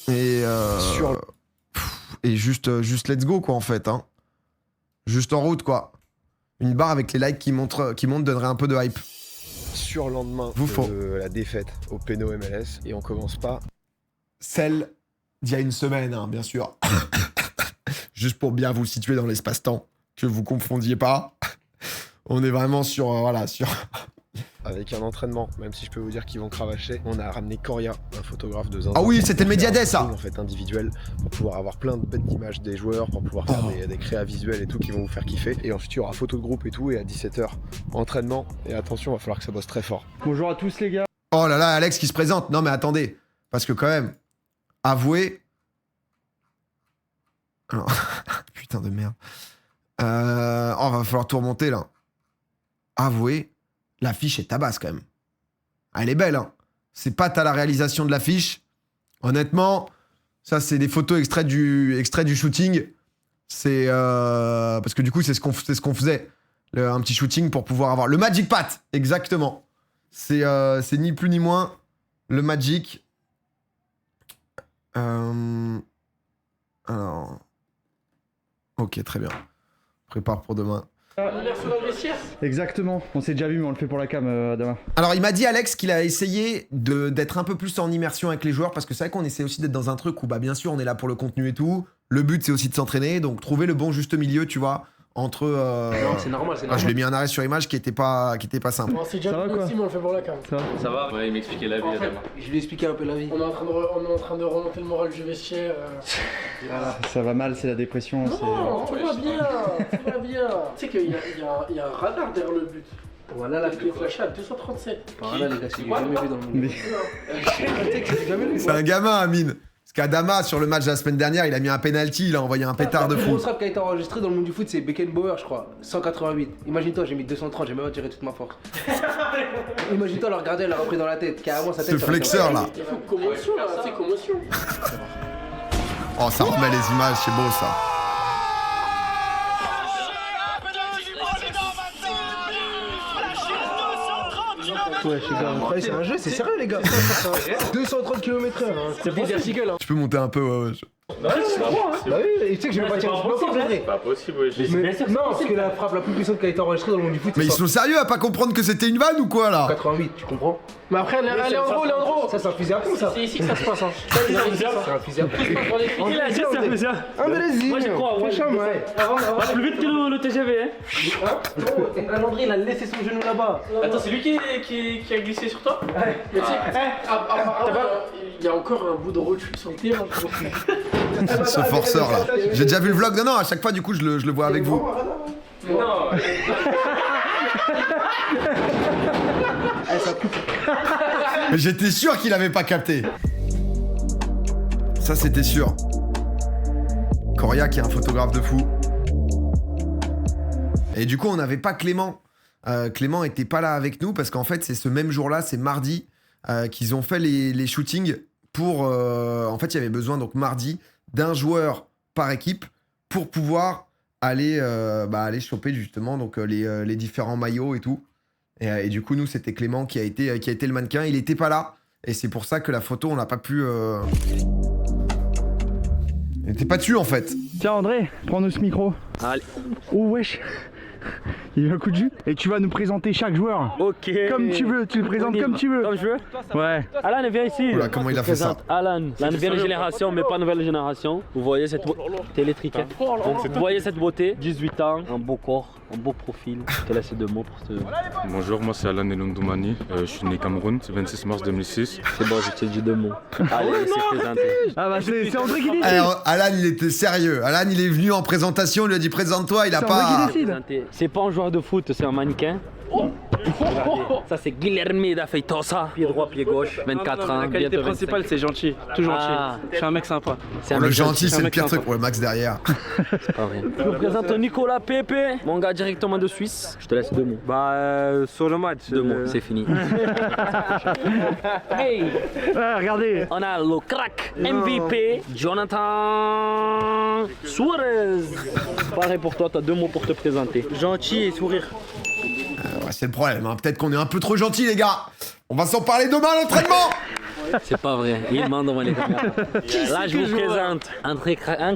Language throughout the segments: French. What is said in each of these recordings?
Et, et juste let's go, quoi, en fait. Hein. Juste en route, quoi. Une barre avec les likes qui montent donnerait un peu de hype. Sur le lendemain de la défaite au Péno MLS. Et on commence pas. Celle d'il y a une semaine, hein, bien sûr. Juste pour bien vous situer dans l'espace-temps, que vous confondiez pas. On est vraiment sur... voilà, sur... Avec un entraînement, même si je peux vous dire qu'ils vont cravacher, on a ramené Coria, un photographe de Zinzin. Ah oui, c'était le Médiadet, ça. En fait, individuel, pour pouvoir avoir plein de bêtes d'images des joueurs, pour pouvoir faire des créas visuels et tout qui vont vous faire kiffer. Et ensuite, il y aura photo de groupe et tout, et à 17h, entraînement. Et attention, il va falloir que ça bosse très fort. Bonjour à tous les gars. Oh là là, Alex qui se présente. Non mais attendez, parce que quand même, avouez... Alors, putain de merde. Oh, va falloir tout remonter, là. Avouez... L'affiche est tabasse quand même. Elle est belle, hein. C'est pas à la réalisation de l'affiche. Honnêtement, ça c'est des photos extraits du shooting. C'est parce que du coup c'est ce qu'on faisait, un petit shooting pour pouvoir avoir le Magic Pat, exactement. C'est ni plus ni moins le Magic. Alors, ok, très bien. Prépare pour demain. Exactement, on s'est déjà vu mais on le fait pour la cam Adama. Alors il m'a dit Alex qu'il a essayé d'être un peu plus en immersion avec les joueurs parce que c'est vrai qu'on essaie aussi d'être dans un truc où bah bien sûr on est là pour le contenu et tout. Le but c'est aussi de s'entraîner, donc trouver le bon juste milieu, tu vois, entre... Non, c'est normal, c'est normal. Je l'ai mis un arrêt sur image qui était pas simple. On s'est déjà vu aussi mais on le fait pour la cam. Ça va. Ouais, il m'expliquait la vie Adama. Je lui ai expliqué un peu la vie. On est en train de remonter le moral du vestiaire. Ça va mal, c'est la dépression. Non, tout va bien, tout va bien. Tu sais qu'il y a un radar derrière le but. Voilà la clé flash à 237. Voilà les gars, c'est jamais vu dans le monde. C'est un gamin, Amine. Parce qu'Adama, sur le match de la semaine dernière, il a mis un penalty, il a envoyé un pétard de Le fou. plus gros rap qui a été enregistré dans le monde du foot, c'est Beckenbauer, je crois. 188. Imagine-toi, j'ai mis 230, j'ai même pas tiré toute ma force. Imagine-toi, le regarder, elle l'a repris dans la tête. Carrément, sa tête. Ce flexeur là. Il faut commotion là, c'est commotion. Oh, ça remet les images, c'est beau ça. Ouais, je sais c'est un jeu, c'est sérieux les gars. 230 km/h. C'est pas vertical. Tu peux monter un peu, ouais. Bah oui, et tu sais que je vais pas tirer toute ma force, C'est pas possible, oui. Non, parce que la frappe la plus puissante qui a été enregistrée dans le monde du foot, Mais c'est ils sont sérieux à pas comprendre que c'était une vanne ou quoi là? 88, tu comprends? Mais après, Léandro. Ça, c'est un fusil à pompe, ça. C'est ici que ça se passe. Hein. C'est un fusil à pompe. Il a dit c'est un fusil à pompe. Ah, mais vas-y. Moi, j'y crois, ouais. Ouais. Plus vite que le TGV, hein. Landry, il a laissé son genou là-bas. Attends, c'est lui qui a glissé sur toi? Mais tu sais, il y a encore un bout de road sur le terrain. Ce forceur là. J'ai déjà vu le vlog, non, à chaque fois du coup je le vois avec vous. Non. Mais j'étais sûr qu'il avait pas capté. Ça c'était sûr. Coria qui est un photographe de fou. Et du coup on n'avait pas Clément. Clément était pas là avec nous parce qu'en fait c'est ce même jour-là, c'est mardi, qu'ils ont fait les shootings pour... en fait il y avait besoin donc mardi d'un joueur par équipe pour pouvoir aller choper justement donc les différents maillots et tout. Et du coup nous c'était Clément qui a été le mannequin, il était pas là et c'est pour ça que la photo on n'a pas pu... Il était pas dessus en fait. Tiens André, prends-nous ce micro. Allez. Oh wesh. Il y a un coup de jus. Et tu vas nous présenter chaque joueur. Ok. Comme tu veux, tu le présentes comme tu veux. Comme je veux. Ouais. Alan, viens ici. Oula, comment il a fait ça? Alan, la nouvelle génération, mais pas nouvelle génération. Vous voyez cette beauté. T'es électrique, hein. Donc, vous voyez cette beauté. 18 ans, un beau corps, un beau profil. Je te laisse deux mots pour te... Bonjour, moi c'est Alan Elondoumani. Je suis né Cameroun, c'est 26 mars 2006. C'est bon, je t'ai dit deux mots. Allez, c'est présenté. Ah bah c'est André qui décide. Alors, Alan il était sérieux. Alan il est venu en présentation, on lui a dit présente-toi, il a C'est pas... André qui décide. C'est pas un joueur de foot, c'est un mannequin. Ça c'est Guilherme da Feitosa. Pied droit, pied gauche, 24 ans. La qualité principale c'est gentil, toujours gentil. Je suis un mec sympa. Le gentil c'est le pire truc. Ouais, Max derrière. C'est pas vrai. Je vous présente Nicolas Pepe, mon gars directement de Suisse. Je te laisse deux mots. Sur le match. Deux mots, c'est fini. Hey, Regardez. on a le crack MVP, Jonathan Suarez. Pareil pour toi, t'as deux mots pour te présenter. Gentil et sourire. Ouais, c'est le problème, hein. Peut-être qu'on est un peu trop gentil les gars. On va s'en parler demain à l'entraînement. C'est pas vrai. Il ment devant les caméras. Là, je vous présente un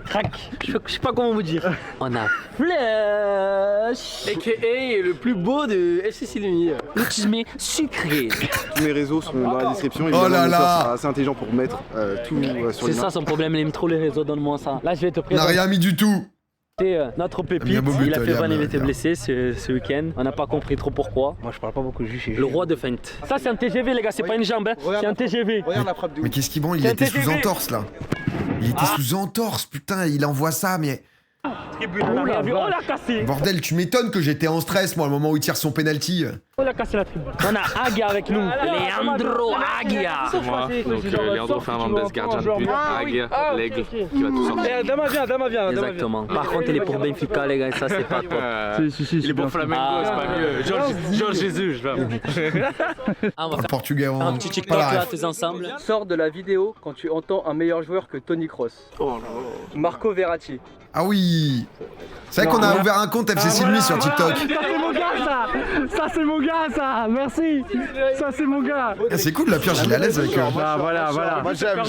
crack. Je sais pas comment vous dire. On a Flash. A.K.A. le plus beau de FC Silmy. Le chismé sucré. Tous mes réseaux sont dans la description. Oh là là. C'est assez intelligent pour mettre tout sur C'est les ça son problème, il aime trop les réseaux, donne-moi ça. Là, je vais te On n'a présenter rien mis du tout. notre pépite. Bien beau but, Il a fait Liam, 20, il était Liam. blessé ce week-end. On n'a pas compris trop pourquoi. Moi, je parle pas beaucoup de juge. Le roi de feinte. Ça, c'est un TGV, les gars, c'est pas une jambe, hein. C'est un TGV. Regarde la frappe de Mais qu'est-ce qu'il branle? Il C'est était un sous TGV. entorse là. Il était sous entorse, putain, il envoie ça, mais. On l'a vu, on l'a cassé. Bordel, tu m'étonnes que j'étais en stress, moi, au moment où il tire son penalty. On a cassé la tribune. On a Agia avec nous. Leandro Agia. Moi, donc Leandro Fernandez, gardien de but, Aguirre, l'aigle, qui va tout sortir. Dama vient. Exactement. Par contre, il est pour Benfica, les gars, ça, c'est pas top. Il est pour Flamengo, c'est pas mieux. Georges Jesus, je vais. Ah, on va En faire portugais, on. un petit pas TikTok la là, ref. tous ensemble. Sors de la vidéo quand tu entends un meilleur joueur que Toni Kroos. Marco Verratti. Ah oui. C'est vrai qu'on a ouvert un compte FC Silmy sur TikTok. Ça c'est mon gars ça. Ça c'est mon gars ça. Merci. Ça c'est mon gars. Ah, c'est cool, la purge, il est à l'aise avec eux. Bah voilà. Moi j'aime.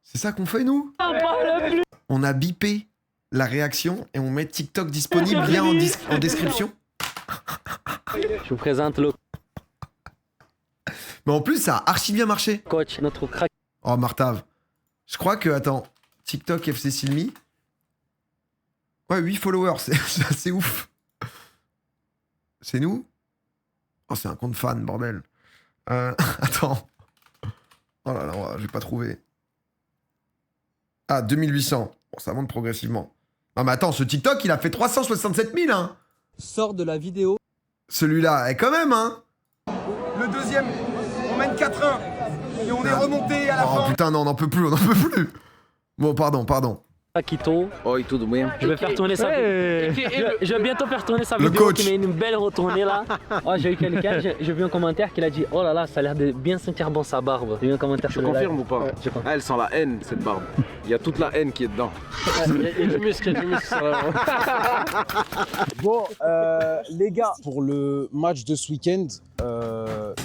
C'est ça qu'on fait, nous? On a bipé la réaction et on met TikTok disponible, lien en description. Je vous présente le Mais en plus, ça a archi bien marché. coach, notre crack. Oh, Martave. Je crois que, attends, TikTok FC Silmy. Ouais, 8 followers, c'est assez ouf. C'est nous? Oh, c'est un compte fan, bordel. Attends. Oh là là, je vais pas trouver. Ah, 2800. Bon, ça monte progressivement. Non, mais attends, ce TikTok, il a fait 367 000, hein. Sors de la vidéo. Celui-là, quand même, hein. Le deuxième, on mène 4-1 et on est remonté à la Oh fin. putain, non, on n'en peut plus, on n'en peut plus. Bon, pardon. Paquito. Oi, tudo bem? Je vais faire tourner ça. Je vais bientôt faire tourner sa Le vidéo coach. qui met une belle retournée là. Oh, j'ai eu quelqu'un, j'ai vu un commentaire qui a dit oh là là, ça a l'air de bien sentir bon sa barbe. J'ai vu un commentaire Je sur le confirme live. ou pas? Ah, elle sent la haine, cette barbe. Il y a toute la haine qui est dedans. Il y a du muscle, Bon, les gars, pour le match de ce week-end,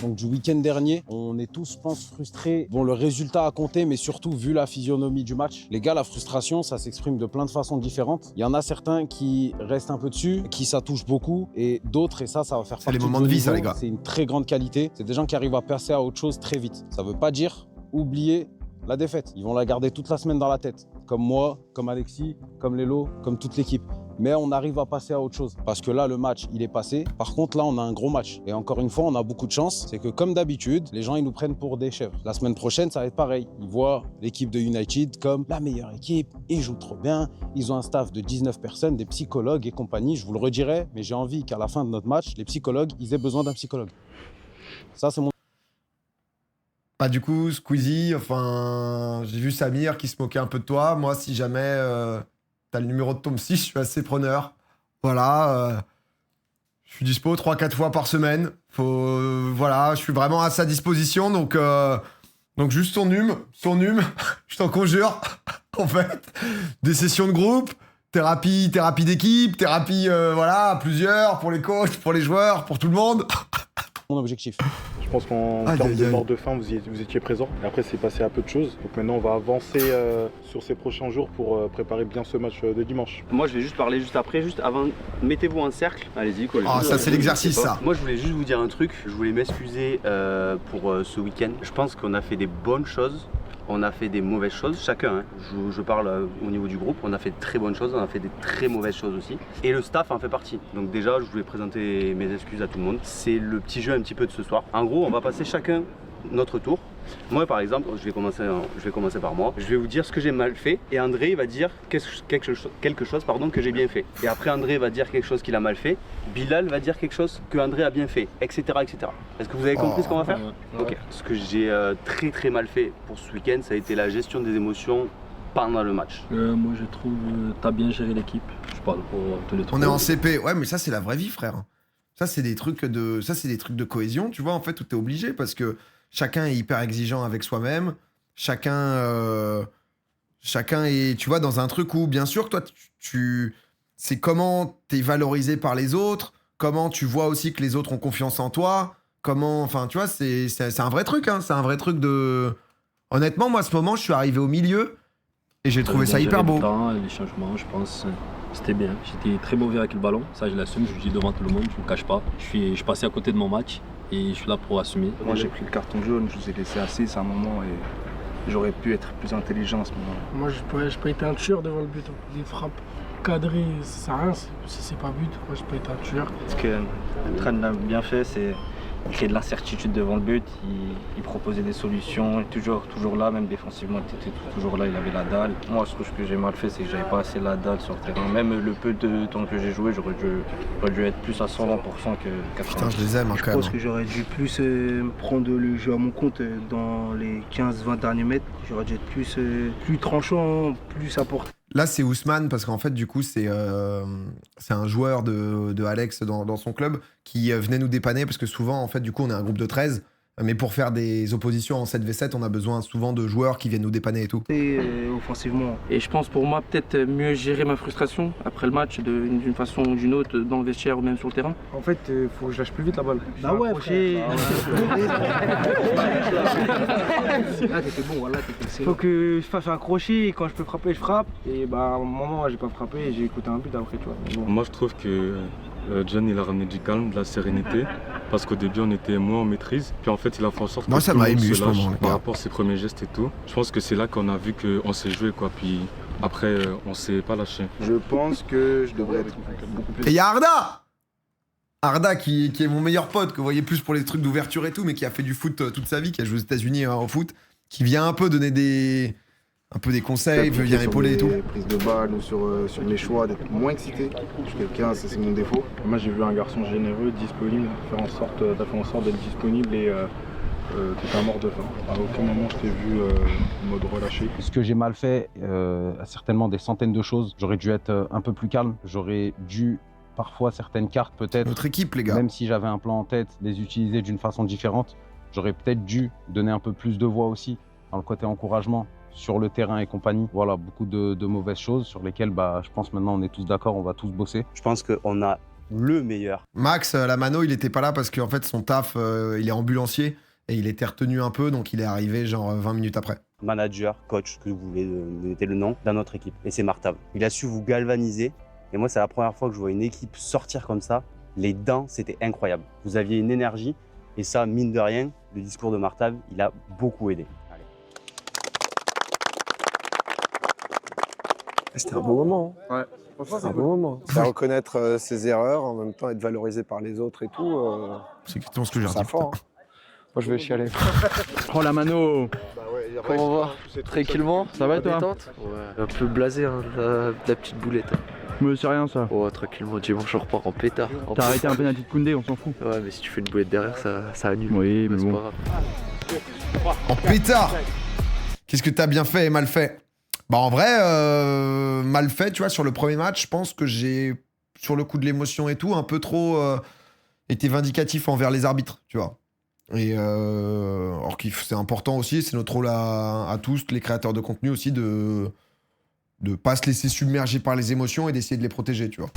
donc du week-end dernier, on est tous, je pense, frustrés. Bon, le résultat a compté, mais surtout vu la physionomie du match. Les gars, la frustration, ça s'exprime de plein de façons différentes. Il y en a certains qui restent un peu dessus, qui ça touche beaucoup, et d'autres, et ça va faire partie les moments vos de vie, ça, niveaux. les gars. C'est une très grande qualité. C'est des gens qui arrivent à passer à autre chose très vite. Ça veut pas dire oublier la défaite. Ils vont la garder toute la semaine dans la tête. Comme moi, comme Alexis, comme Lelo, comme toute l'équipe. Mais on arrive à passer à autre chose. Parce que là, le match, il est passé. Par contre, là, on a un gros match. Et encore une fois, on a beaucoup de chance. C'est que comme d'habitude, les gens, ils nous prennent pour des chèvres. La semaine prochaine, ça va être pareil. Ils voient l'équipe de United comme la meilleure équipe. Ils jouent trop bien. Ils ont un staff de 19 personnes, des psychologues et compagnie. Je vous le redirai, mais j'ai envie qu'à la fin de notre match, les psychologues, ils aient besoin d'un psychologue. Ça, c'est mon... Bah du coup, Squeezie, enfin, j'ai vu Samir qui se moquait un peu de toi. Moi, si jamais t'as le numéro de Tom 6, je suis assez preneur. Voilà, je suis dispo 3-4 fois par semaine. Voilà, je suis vraiment à sa disposition, donc juste son hume, je t'en conjure. En fait, des sessions de groupe, thérapie d'équipe, thérapie, voilà, à plusieurs, pour les coachs, pour les joueurs, pour tout le monde. Mon objectif. Je pense qu'en Aïe, termes aïe, de aïe. mort de faim, vous étiez présent. Et après, c'est passé à peu de choses. Donc maintenant, on va avancer sur ces prochains jours pour préparer bien ce match de dimanche. Moi, je vais juste parler juste après, juste avant. Mettez-vous en cercle. Allez-y, collez. Ah, ça, c'est l'exercice, ça. Moi, je voulais juste vous dire un truc. Je voulais m'excuser pour ce week-end. Je pense qu'on a fait des bonnes choses. On a fait des mauvaises choses, chacun, hein. Je parle au niveau du groupe, on a fait de très bonnes choses, on a fait des très mauvaises choses aussi. Et le staff en fait partie. Donc déjà, je voulais présenter mes excuses à tout le monde. C'est le petit jeu un petit peu de ce soir. En gros, on va passer chacun notre tour. Moi par exemple, je vais commencer par moi. Je vais vous dire ce que j'ai mal fait et André va dire quelque chose que j'ai bien fait. Et après André va dire quelque chose qu'il a mal fait. Bilal va dire quelque chose que André a bien fait, etc. etc. Est-ce que vous avez compris ce qu'on va faire? Ok. Ce que j'ai très très mal fait pour ce week-end, ça a été la gestion des émotions pendant le match. Moi je trouve t'as bien géré l'équipe. Je parle pour tous les trois. On est en CP, ouais, mais ça c'est la vraie vie, frère. Ça c'est des trucs de cohésion, tu vois, en fait, où t'es obligé parce que chacun est hyper exigeant avec soi-même. Chacun est, tu vois, dans un truc où, bien sûr, toi, c'est comment t'es valorisé par les autres, comment tu vois aussi que les autres ont confiance en toi, comment, enfin, tu vois, c'est un vrai truc, hein, c'est un vrai truc de... Honnêtement, moi, à ce moment, je suis arrivé au milieu et j'ai trouvé ça hyper beau. Le temps, les changements, je pense, c'était bien. J'étais très mauvais avec le ballon, ça je l'assume, je le dis devant tout le monde, je ne me cache pas. Je passais à côté de mon match et je suis là pour assumer. Moi j'ai pris le carton jaune, je vous ai laissé assise à un moment et j'aurais pu être plus intelligent à ce moment-là. Moi je peux être un tueur devant le but. Les frappes cadrées, ça sert à rien si c'est pas but. Moi je peux être un tueur. Ce que Trent a bien fait, c'est créer de l'incertitude devant le but, il proposait des solutions, toujours là, même défensivement, il était toujours là, il avait la dalle. Moi, ce que j'ai mal fait, c'est que j'avais pas assez la dalle sur le terrain. Même le peu de temps que j'ai joué, j'aurais dû être plus à 120% que 80%. Putain, je les aime, hein, quand Je même. pense que j'aurais dû plus prendre le jeu à mon compte dans les 15-20 derniers mètres. J'aurais dû être plus tranchant, plus apporté. Là, c'est Ousmane, parce qu'en fait, du coup, c'est un joueur de Alex dans son club qui venait nous dépanner, parce que souvent, en fait, du coup, on est un groupe de 13, mais pour faire des oppositions en 7v7, on a besoin souvent de joueurs qui viennent nous dépanner et tout. Et offensivement. Et je pense pour moi, peut-être mieux gérer ma frustration après le match d'une façon ou d'une autre, dans le vestiaire ou même sur le terrain. En fait, faut que je lâche plus vite la balle. Bah ouais, frère. Là, t'étais bon, voilà, t'étais excellent. Faut que je fasse un crochet et quand je peux frapper, je frappe. Et bah, à un moment, j'ai pas frappé et j'ai écouté un but après, tu vois. Bon. Moi, je trouve que John, il a ramené du calme, de la sérénité, parce qu'au début, on était moins en maîtrise. Puis en fait, il a fait en sorte moi, que ça tout le m'a monde ému, se ce lâche moment, par rapport à ses premiers gestes et tout. Je pense que c'est là qu'on a vu qu'on s'est joué, quoi. Puis après, on s'est pas lâché. Je pense que je devrais être beaucoup plus... Et il y a Arda qui est mon meilleur pote, que vous voyez plus pour les trucs d'ouverture et tout, mais qui a fait du foot toute sa vie, qui a joué aux États-Unis au foot, qui vient un peu donner des conseils, vient épauler et tout. Prise de balle ou sur mes choix, d'être moins excité. Je suis quelqu'un, c'est mon défaut. Moi j'ai vu un garçon généreux, disponible, t'as fait en sorte d'être disponible et t'étais un mort de faim. À aucun moment je t'ai vu en mode relâché. Ce que j'ai mal fait, certainement des centaines de choses. J'aurais dû être un peu plus calme, j'aurais dû parfois certaines cartes peut-être. Notre équipe, les gars. Même si j'avais un plan en tête, les utiliser d'une façon différente. J'aurais peut-être dû donner un peu plus de voix aussi dans le côté encouragement sur le terrain et compagnie. Voilà, beaucoup de mauvaises choses sur lesquelles je pense maintenant on est tous d'accord, on va tous bosser. Je pense qu'on a le meilleur. Max, la mano, il était pas là parce qu'en fait son taf, il est ambulancier et il était retenu un peu, donc il est arrivé genre 20 minutes après. Manager, coach, que vous voulez mettez le nom, dans notre équipe. Et c'est Martav. Il a su vous galvaniser. Et moi, c'est la première fois que je vois une équipe sortir comme ça. Les dents, c'était incroyable. Vous aviez une énergie. Et ça, mine de rien, le discours de Martav, il a beaucoup aidé. C'était un beau moment. Ouais. C'est un beau moment. C'est reconnaître ses erreurs, en même temps être valorisé par les autres et tout. C'est exactement ce que j'ai dit. Fort. Hein. Moi, je vais chialer. Oh la mano. Comment on va? Tranquillement? Ça va toi? Ouais. Un peu blasé, hein, la petite boulette. Mais c'est rien ça. Oh, tranquillement, dimanche on repart en pétard. T'as arrêté un penalty de Koundé, on s'en fout. Ouais, mais si tu fais une boulette derrière, ça annule. Oui, mais bon. Pas grave. En pétard! Qu'est-ce que t'as bien fait et mal fait? Bah en vrai, mal fait, tu vois, sur le premier match, je pense que j'ai, sur le coup de l'émotion et tout, un peu trop été vindicatif envers les arbitres, tu vois. Et alors que c'est important aussi, c'est notre rôle à tous, les créateurs de contenu aussi, de pas se laisser submerger par les émotions et d'essayer de les protéger, tu vois.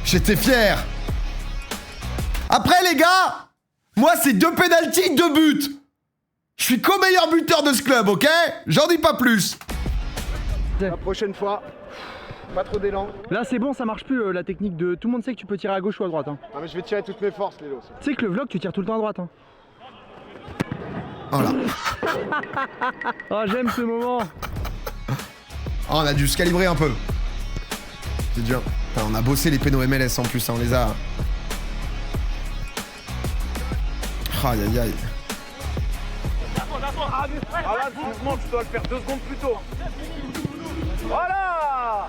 J'étais fier. Après, les gars, moi, c'est 2 pénaltys, 2 buts. Je suis co-meilleur buteur de ce club, ok? J'en dis pas plus. La prochaine fois, pas trop d'élan. Là c'est bon, ça marche plus la technique de... Tout le monde sait que tu peux tirer à gauche ou à droite. Hein. Ah mais je vais tirer toutes mes forces, Lélo. Tu sais que le vlog, tu tires tout le temps à droite. Hein. Voilà. Oh, j'aime ce moment. Oh, on a dû se calibrer un peu. C'est dur. Enfin, on a bossé les pénaux MLS en plus, hein, on les a... Aïe aïe aïe. Ah là, doucement, tu dois le faire 2 secondes plus tôt. Voilà.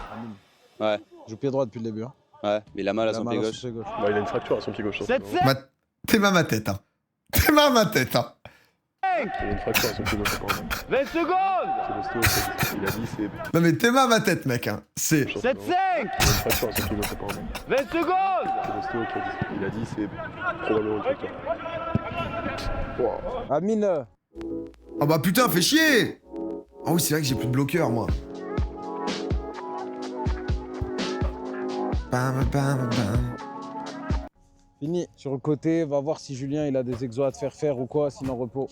Ouais. Je joue pied droit depuis le début. Hein. Ouais, mais il a mal à son pied gauche. Bah, il a une fracture à son pied gauche. T'es mal ma tête, hein. T'es mal ma tête, hein. Il a une fracture à son pied gauche. 20 secondes. C'est l'ostéo, il a dit c'est... Non mais t'es mal ma tête, mec, hein. C'est... 7-5. Il a une fracture à son pied gauche. 20 secondes. C'est l'ostéo qui a dit. Il a dit c'est probablement une fracture. Wow. Amine. Oh bah putain, fais chier. Oh oui, c'est vrai que j'ai plus de bloqueur, moi. Bam, bam, bam. Fini. Sur le côté, va voir si Julien il a des exos à te faire ou quoi, sinon repos.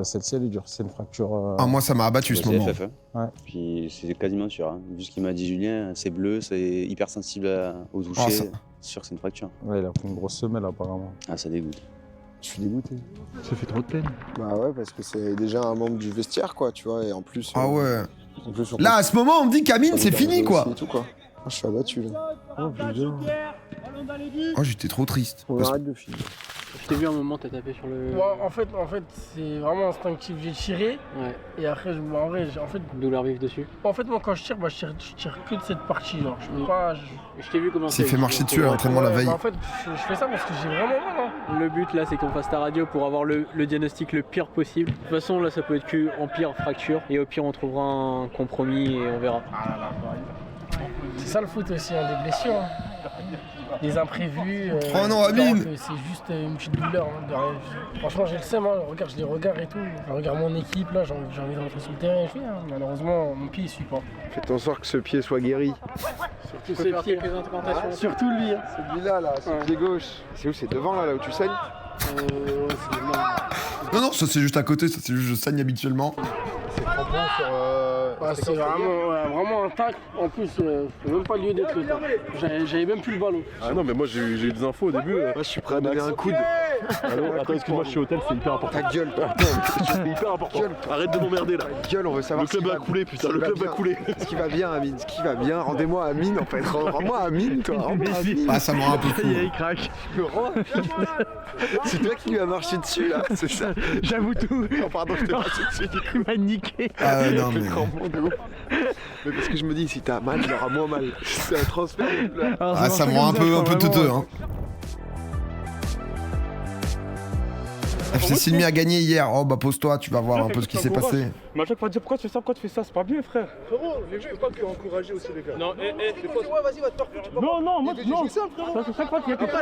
Celle-ci elle est dure, c'est une fracture. Ah, moi ça m'a abattu ce moment. FF, hein. Ouais. Puis c'est quasiment sûr. Hein. Vu ce qu'il m'a dit Julien, c'est bleu, c'est hyper sensible au toucher. Oh, ça... C'est sûr que c'est une fracture. Ouais, il a pris une grosse semelle apparemment. Ah, ça dégoûte. Je suis dégoûté. Ça fait trop de peine. Bah ouais, parce que c'est déjà un membre du vestiaire, quoi, tu vois, et en plus... Ah ouais. En plus, Là, à ce moment, on me dit qu'Amine, c'est fini, quoi. Tout, quoi. Ah, je suis abattu, là. Oh, putain. Oh, j'étais trop triste. On arrête de filmer. Je t'ai vu un moment, t'as tapé sur le... Ouais, en fait c'est vraiment instinctif. J'ai tiré, Ouais. et après, en vrai, Douleur vive dessus. En fait, moi, quand je tire, je tire que de cette partie, genre. Je peux pas... Je t'ai vu comment C'est fait marcher dessus à l'entraînement la veille. Bah, en fait, je fais ça parce que j'ai vraiment mal, hein. Le but là, c'est qu'on fasse ta radio pour avoir le diagnostic le pire possible. De toute façon, là, ça peut être que en pire fracture. Et au pire, on trouvera un compromis et on verra. C'est ça le foot aussi, hein, des blessures. Hein. Des imprévus. Oh non, Amine! C'est juste une petite douleur. Hein. Franchement, j'ai le seum, hein. Regarde, je les regarde et tout. Je regarde mon équipe, là, j'ai envie de rentrer sur le terrain et tout. Hein. Malheureusement, mon pied, il suit pas. Faites en sorte que ce pied soit guéri. Surtout ce pied. Surtout lui. Hein. Celui-là, là, ce pied gauche. C'est où? C'est devant, là où tu saignes? Non, ça c'est juste à côté, ça c'est juste je saigne habituellement. C'est crampon sur... c'est vraiment un tac. En plus, c'est même pas lieu d'être le tac. J'avais même plus le ballon. Ah non, mais moi j'ai eu des infos au début. Moi, je suis prêt à donner un coude. Attends, excuse-moi, je suis au hôtel, c'est hyper important. Ta gueule, toi. C'est hyper important. Arrête de m'emmerder là. Gueule, on veut savoir. Le club va couler, putain, le club va couler. Ce qui va bien, Amine, ce qui va bien. Rendez-moi Amine, en fait. Rends-moi Amine, toi. Rends-moi Amine. Ah, ça me rend un peu fou. Il craque. Je me rends C'est toi qui lui as marché dessus, là. C'est ça. J'avoue tout. Oh, pardon, je t'ai marché dessus. Il m'a niqué. Ah non, mais... Mais parce que je me dis, si t'as mal, il aura moins mal. C'est un transfert. Ah, ça me rend un peu teuteux, hein. FC Silmi a gagné hier. Oh bah pose-toi, tu vas voir un peu ce qui s'est passé. Mais à chaque fois dire pourquoi tu fais ça, c'est pas bien frère. Frérot, je peux pas que encourager aussi les gars. Non, vas-y, va te faire foutre. Non, moi non. Ça, c'est chaque fois qu'il y a quelqu'un.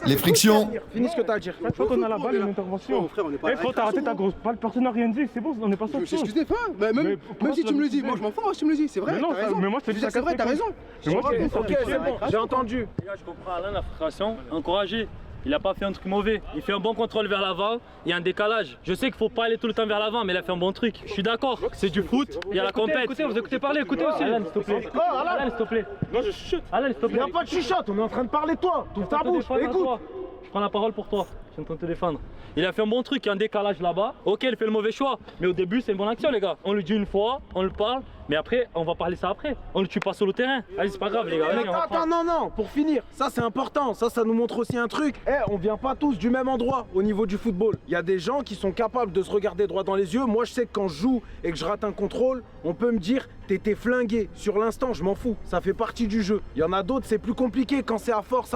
Les frictions. Finis ce que t'as à dire. Chaque fois qu'on a la balle, une intervention. Eh frère, t'as raté ta grosse balle, personne n'a rien dit, c'est bon, on est pas sorti. Excusez pas, même si tu me le dis, moi je m'en fous si tu me le dis, c'est vrai. Mais moi je te dis ça. C'est vrai, t'as raison. Mais moi je te dis ça. Ok, c'est bon, j'ai entendu. Les gars, je comprends Alain, la frustration, encouragé. Il a pas fait un truc mauvais. Il fait un bon contrôle vers l'avant. Il y a un décalage. Je sais qu'il faut pas aller tout le temps vers l'avant, mais il a fait un bon truc. Je suis d'accord. C'est du foot. Il y a la compète. Écoutez, vous écoutez parler, écoutez aussi. Alain, s'il te plaît. Alain, s'il te plaît. Non, je chuchote. Alain, s'il te plaît. Y'a pas de chuchote, on est en train de parler de toi. Tout ta bouche, écoute. Je prends la parole pour toi. Je suis en train de te défendre. Il a fait un bon truc, il y a un décalage là-bas. Ok, il fait le mauvais choix. Mais au début, c'est une bonne action, les gars. On le dit une fois, on le parle. Mais après, on va parler ça après. On le tue pas sur le terrain. Allez, c'est pas grave, les gars. Mais attends, non, pour finir, ça c'est important. Ça nous montre aussi un truc. On vient pas tous du même endroit au niveau du football. Il y a des gens qui sont capables de se regarder droit dans les yeux. Moi, je sais que quand je joue et que je rate un contrôle, on peut me dire t'étais flingué. Sur l'instant, je m'en fous. Ça fait partie du jeu. Il y en a d'autres, c'est plus compliqué quand c'est à force.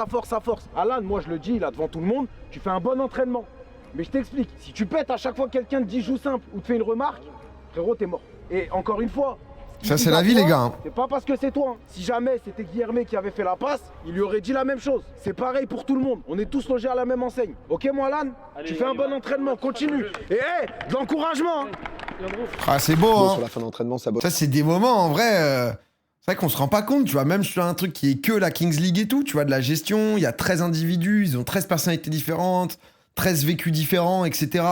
Alan, moi je le dis là devant tout le monde, tu fais un bon entraînement. Mais je t'explique, si tu pètes à chaque fois que quelqu'un te dit joue simple ou te fait une remarque, frérot, t'es mort. Et encore une fois, ça c'est la vie, les gars. C'est pas parce que c'est toi. Si jamais c'était Guilherme qui avait fait la passe, il lui aurait dit la même chose. C'est pareil pour tout le monde. On est tous logés à la même enseigne. Ok, moi, Alan, tu fais un bon entraînement, continue. Et de l'encouragement. Ah, c'est beau, hein. Sur la fin d'entraînement, ça bosse. Ça, c'est des moments, en vrai. C'est vrai qu'on se rend pas compte, tu vois, même sur un truc qui est que la Kings League et tout, tu vois, de la gestion, il y a 13 individus, ils ont 13 personnalités différentes, 13 vécus différents, etc.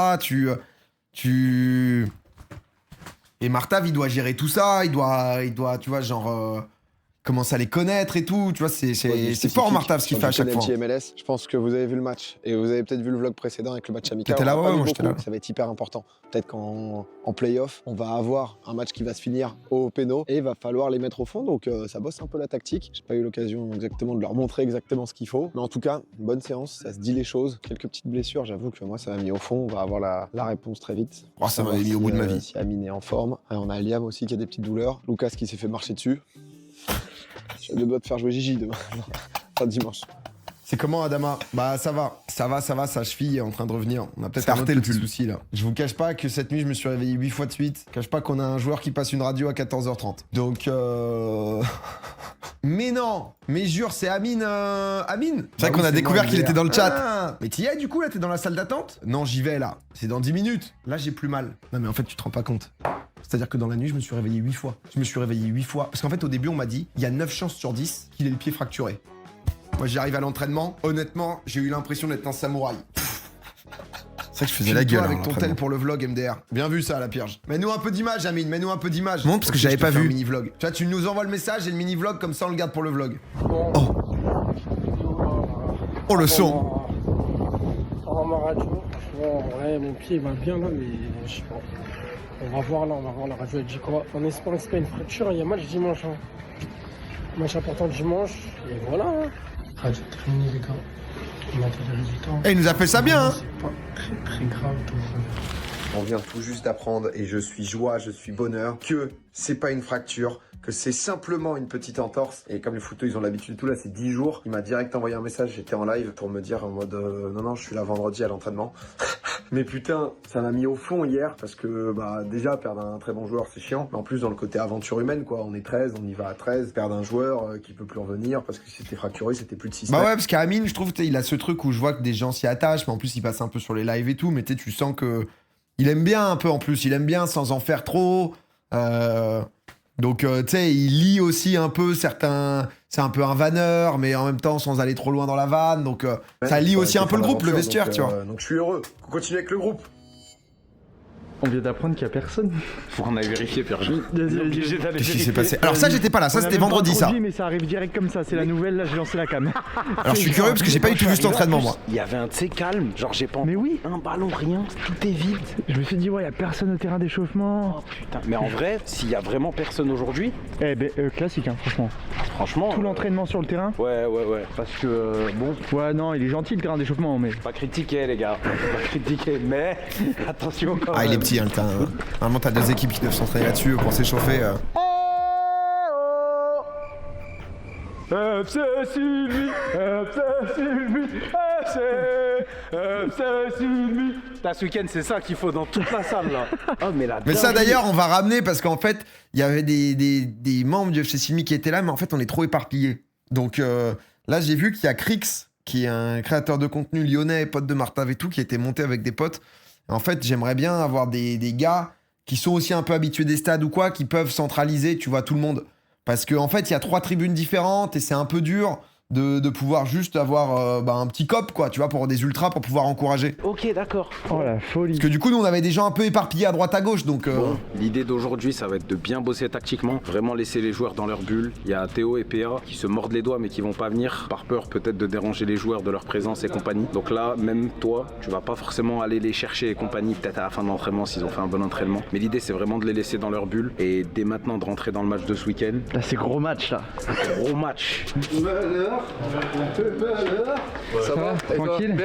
Et Martav, il doit gérer tout ça, il doit tu vois, genre, commencer à les connaître et tout, tu vois, c'est fort Martav ce qu'il fait à chaque fois. MLS, je pense que vous avez vu le match, et vous avez peut-être vu le vlog précédent avec le match amical. T'étais là, ouais, moi j'étais là. Ça va être hyper important. Peut-être qu'en play-off, on va avoir un match qui va se finir au péno, et il va falloir les mettre au fond, donc ça bosse un peu la tactique. J'ai pas eu l'occasion exactement de leur montrer exactement ce qu'il faut, mais en tout cas, une bonne séance, ça se dit les choses. Quelques petites blessures, j'avoue que moi ça m'a mis au fond, on va avoir la réponse très vite. Oh, ça m'avait mis au bout de ma vie. Si Amine est en forme, on a Liam aussi qui a des petites douleurs, Lucas qui s'est fait marcher dessus. J'ai le doigt de faire jouer Gigi demain, enfin dimanche. C'est comment Adama? Bah ça va, sa cheville est en train de revenir. On a peut-être un autre petit souci là. Je vous cache pas que cette nuit je me suis réveillé 8 fois de suite. Je cache pas qu'on a un joueur qui passe une radio à 14h30. Donc Mais non, mais jure, c'est Amine. Amine. C'est vrai qu'on a découvert qu'il était dans le chat. Ah, mais t'y es du coup là, t'es dans la salle d'attente? Non, j'y vais là. C'est dans 10 minutes. Là, j'ai plus mal. Non, mais en fait, tu te rends pas compte. C'est-à-dire que dans la nuit, je me suis réveillé 8 fois. Je me suis réveillé 8 fois. Parce qu'en fait, au début, on m'a dit, il y a 9 chances sur 10 qu'il ait le pied fracturé. Moi, j'arrive à l'entraînement. Honnêtement, j'ai eu l'impression d'être un samouraï. C'est vrai que je faisais la gueule avec ton tel pour le vlog MDR. Bien vu ça, la Pierge. Mets-nous un peu d'image, Amine, mets-nous un peu d'image. Montre parce que j'avais pas vu. Un mini-vlog. Tu vois, tu nous envoies le message et le mini-vlog, comme ça on le garde pour le vlog. Oh. Oh le son. Dans ma radio, franchement, ouais, mon pied va bien là, mais je sais pas. On va voir là, on va voir la radio, elle dit quoi. En espérant que c'est pas une fracture, il y a match dimanche. Hein. Match important dimanche, et voilà. Hein. Radio terminé, les gars. On a des résultats. Et il nous a fait ça bien, hein. C'est pas très grave. On vient tout juste d'apprendre, et je suis joie, je suis bonheur, que c'est pas une fracture, que c'est simplement une petite entorse. Et comme les footeux, ils ont l'habitude tout là, c'est 10 jours. Il m'a direct envoyé un message, j'étais en live pour me dire en mode non, je suis là vendredi à l'entraînement. Mais putain, ça m'a mis au fond hier parce que bah déjà perdre un très bon joueur c'est chiant. Mais en plus dans le côté aventure humaine quoi, on est 13, on y va à 13. Perdre un joueur qui peut plus revenir parce que c'était fracturé, c'était plus de 6. Bah ouais, parce qu'Amine, je trouve il a ce truc où je vois que des gens s'y attachent, mais en plus il passe un peu sur les lives et tout, mais tu sens que il aime bien un peu en plus, il aime bien sans en faire trop. Donc, tu sais, il lit aussi un peu certains... C'est un peu un vanneur, mais en même temps, sans aller trop loin dans la vanne. Donc, ça lie aussi un peu le groupe, le vestiaire, tu vois. Donc, je suis heureux. On continue avec le groupe. On vient d'apprendre qu'il y a personne. Faut qu'on aille vérifier, Pierre. Qu'est-ce qui s'est passé? Alors ça, j'étais pas là. Ça, c'était vendredi, ça. Mais ça arrive direct comme ça. C'est la nouvelle. Là, j'ai lancé la cam. Alors, je suis curieux parce que j'ai pas du tout vu cet entraînement, moi. Il y avait un de ces calmes. Genre, j'ai pas. Mais oui. Un ballon, rien. Tout est vide. Je me suis dit, ouais, il y a personne au terrain d'échauffement. Oh putain. Mais en vrai, s'il y a vraiment personne aujourd'hui. Eh ben, classique, hein, franchement. Franchement. Tout l'entraînement sur le terrain. Ouais. Parce que, bon. Ouais, non, il est gentil le terrain d'échauffement, mais. Pas critiquer, les gars. Pas critiquer, mais. Attention quand même. Ah, il est petit, hein, le terrain. Normalement, t'as deux équipes qui doivent s'entraîner là-dessus pour s'échauffer. FC Sylvie, FC Sylvie, FC Sylvie. Ce week-end, c'est ça qu'il faut dans toute la salle, là. Oh, mais ça, d'ailleurs, on va ramener parce qu'en fait, il y avait des membres du FC Sylvie qui étaient là, mais en fait, on est trop éparpillés. Donc là, j'ai vu qu'il y a Crix, qui est un créateur de contenu lyonnais, pote de Martave et tout, qui était monté avec des potes. En fait, j'aimerais bien avoir des gars qui sont aussi un peu habitués des stades ou quoi, qui peuvent centraliser, tu vois, tout le monde. Parce qu'en fait, il y a 3 tribunes différentes et c'est un peu dur de pouvoir juste avoir un petit cop, quoi, tu vois, pour des ultras, pour pouvoir encourager. Ok, d'accord. Oh la folie. Parce que du coup, nous, on avait des gens un peu éparpillés à droite à gauche, donc... Bon, l'idée d'aujourd'hui, ça va être de bien bosser tactiquement, vraiment laisser les joueurs dans leur bulle. Il y a Théo et PA qui se mordent les doigts, mais qui vont pas venir, par peur peut-être de déranger les joueurs de leur présence et compagnie. Donc là, même toi, tu vas pas forcément aller les chercher et compagnie, peut-être à la fin de l'entraînement, s'ils ont fait un bon entraînement. Mais l'idée, c'est vraiment de les laisser dans leur bulle, et dès maintenant de rentrer dans le match de ce week-end. Là, c'est gros match, là. Gros match. Ça va? Tranquille?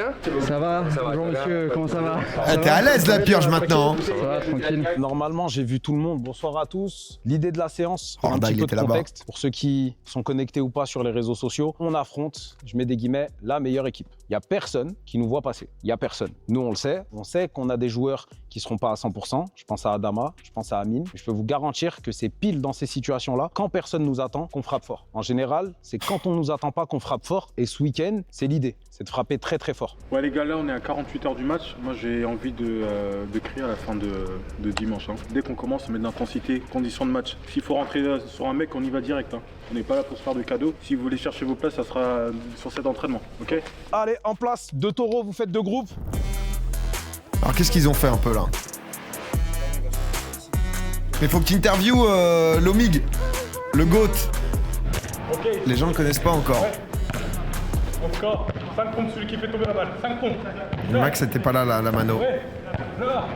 Ça va? Bonjour monsieur, comment ça va? Ah, t'es à l'aise la Purge maintenant. Ça va, tranquille. Normalement, j'ai vu tout le monde. Bonsoir à tous. L'idée de la séance, pour un Horda, petit il peu était de là-bas. contexte, pour ceux qui sont connectés ou pas sur les réseaux sociaux, on affronte, je mets des guillemets, la meilleure équipe. Il n'y a personne qui nous voit passer. Il n'y a personne. Nous, on le sait. On sait qu'on a des joueurs qui ne seront pas à 100%. Je pense à Adama, je pense à Amine. Je peux vous garantir que c'est pile dans ces situations-là, quand personne nous attend, qu'on frappe fort. En général, c'est quand on nous attend pas qu'on frappe fort. Et ce week-end, c'est l'idée. C'est de frapper très très fort. Ouais les gars, là on est à 48 heures du match. Moi j'ai envie de crier à la fin de dimanche. Hein. Dès qu'on commence, on met de l'intensité, conditions de match. S'il faut rentrer sur un mec, on y va direct. Hein. On n'est pas là pour se faire de cadeaux. Si vous voulez chercher vos places, ça sera sur cet entraînement. Ok? Allez, en place, 2 taureaux, vous faites 2 groupes. Alors qu'est-ce qu'ils ont fait un peu là? Mais faut que tu interviewes Lomig, le GOAT. Okay. Les gens ne le connaissent pas encore. Ouais. En tout cas, 5 pompes celui qui fait tomber la balle. 5 pompes. Max c'était pas là, la mano. Ouais. Là.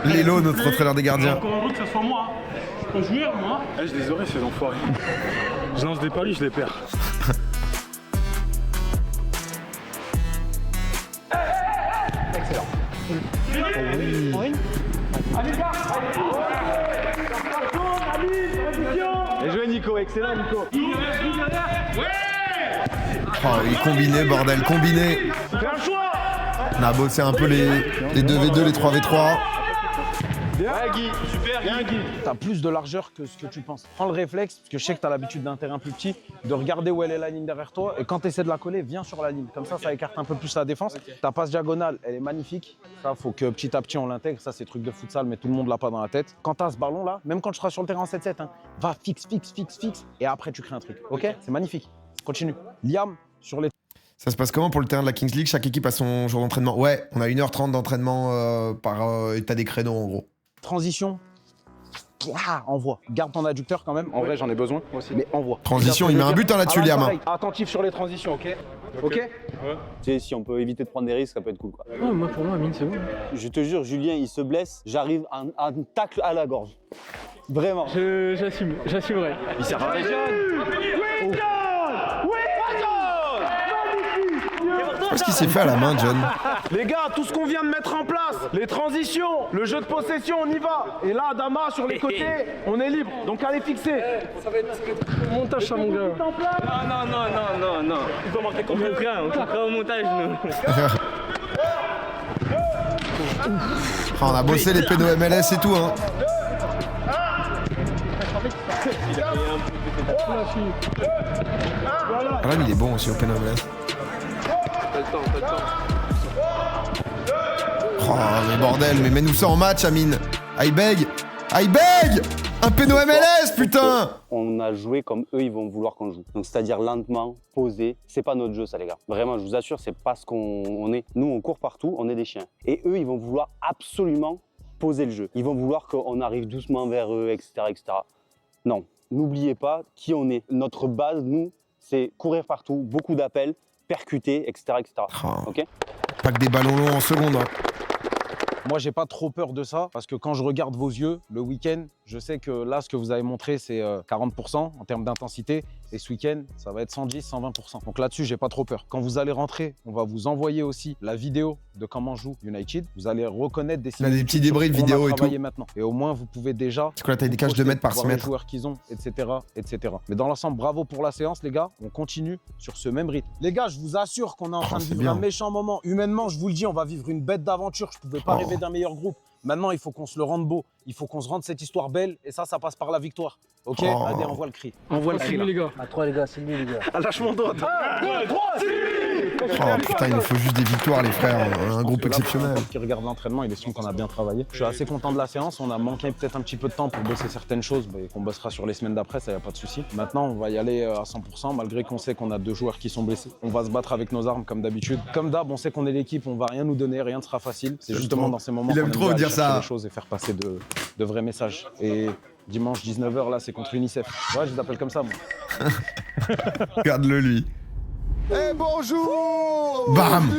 Lélo, notre entraîneur des gardiens. Encore heureux que ce soit moi. Je peux jouer, moi. Eh, je les aurais, ces enfoirés. Je lance des paris, je les perds. Excellent. Oui. Bien joué Nico, excellent Nico. Oh, il combinait, bordel, combiné. Fais un choix. On a bossé un peu les 2v2, les 3v3. Bien. Ouais, Guy, super, bien, Guy. T'as plus de largeur que ce que tu penses. Prends le réflexe, parce que je sais que t'as l'habitude d'un terrain plus petit, de regarder où elle est la ligne derrière toi, et quand tu essaies de la coller, viens sur la ligne. Comme ça écarte un peu plus la défense. Ta passe diagonale, elle est magnifique. Ça, faut que petit à petit on l'intègre. Ça, c'est truc de futsal, mais tout le monde l'a pas dans la tête. Quand t'as ce ballon-là, même quand tu seras sur le terrain en 7-7, hein, va fixe, et après tu crées un truc. Ok? C'est magnifique. Continue. Liam, sur les... Ça se passe comment pour le terrain de la Kings League? Chaque équipe a son jour d'entraînement. Ouais, on a 1h30 d'entraînement par état des créneaux en gros. Transition. Envoie. Garde ton adducteur quand même. En vrai, j'en ai besoin aussi. Mais envoie. Transition, il met un but là-dessus, Liam. Attentif sur les transitions, ok? Ok? Ouais. Tu sais, si on peut éviter de prendre des risques, ça peut être cool, quoi. Ouais, moi, pour moi, Amine, c'est bon. Je te jure, Julien, il se blesse, j'arrive à un tacle à la gorge. Vraiment. J'assumerai. Il sert à rien. Qu'est-ce qu'il s'est fait à la main, John? Les gars, tout ce qu'on vient de mettre en place, les transitions, le jeu de possession, on y va. Et là, Adama, sur les côtés, on est libre. Donc allez fixer. Ça va être montage, ça, mon gars. Non. Il faut marquer comme on fera au montage, nous. On a bossé les pénaux MLS et tout, hein. Ah, là, il est bon aussi au pénaux MLS. Oh, mais bordel, mais mets-nous ça en match, Amine. I beg. Un péno MLS, putain. On a joué comme eux, ils vont vouloir qu'on joue. Donc, c'est-à-dire lentement, posé. C'est pas notre jeu, ça, les gars. Vraiment, je vous assure, c'est pas ce qu'on est. Nous, on court partout, on est des chiens. Et eux, ils vont vouloir absolument poser le jeu. Ils vont vouloir qu'on arrive doucement vers eux, etc., etc. Non, n'oubliez pas qui on est. Notre base, nous, c'est courir partout, beaucoup d'appels, percuter, etc., etc. Oh. Ok? Pas que des ballons longs en seconde, hein. Moi, j'ai pas trop peur de ça parce que quand je regarde vos yeux le week-end, je sais que là, ce que vous avez montré, c'est 40% en termes d'intensité. Et ce week-end, ça va être 110, 120%. Donc là-dessus, j'ai pas trop peur. Quand vous allez rentrer, on va vous envoyer aussi la vidéo de comment joue United. Vous allez reconnaître des similitudes. Des petits débris de vidéo et tout. Maintenant. Et au moins, vous pouvez déjà. C'est quoi la taille des cages? 2 mètres par 6 mètres. Les joueurs qu'ils ont, etc., etc. Mais dans l'ensemble, bravo pour la séance, les gars. On continue sur ce même rythme. Les gars, je vous assure qu'on est en train de vivre un méchant moment. Humainement, je vous le dis, on va vivre une bête d'aventure. Je pouvais pas rêver d'un meilleur groupe. Maintenant, il faut qu'on se le rende beau. Il faut qu'on se rende cette histoire belle. Et ça passe par la victoire. Ok? Allez, envoie le cri. Envoie le cri, là. les gars. À 3, les gars, c'est lui, les gars. Lâche mon doigt. 1, 2, 3, c'est lui! Oh putain, il nous faut juste des victoires, les frères. Un groupe exceptionnel. Qui regarde l'entraînement, il estime qu'on a bien travaillé. Je suis assez content de la séance. On a manqué peut-être un petit peu de temps pour bosser certaines choses, mais qu'on bossera sur les semaines d'après, ça y a pas de souci. Maintenant, on va y aller à 100%, malgré qu'on sait qu'on a 2 joueurs qui sont blessés. On va se battre avec nos armes comme d'habitude. Comme d'hab, on sait qu'on est l'équipe, on va rien nous donner, rien ne sera facile. C'est justement dans ces moments qu'on aime trop dire ça. Les choses et faire passer de vrais messages. Et dimanche 19h, là, c'est contre UNICEF. Ouais, je les appelle comme ça, moi. Regarde-le, lui. Eh bonjour! Bam!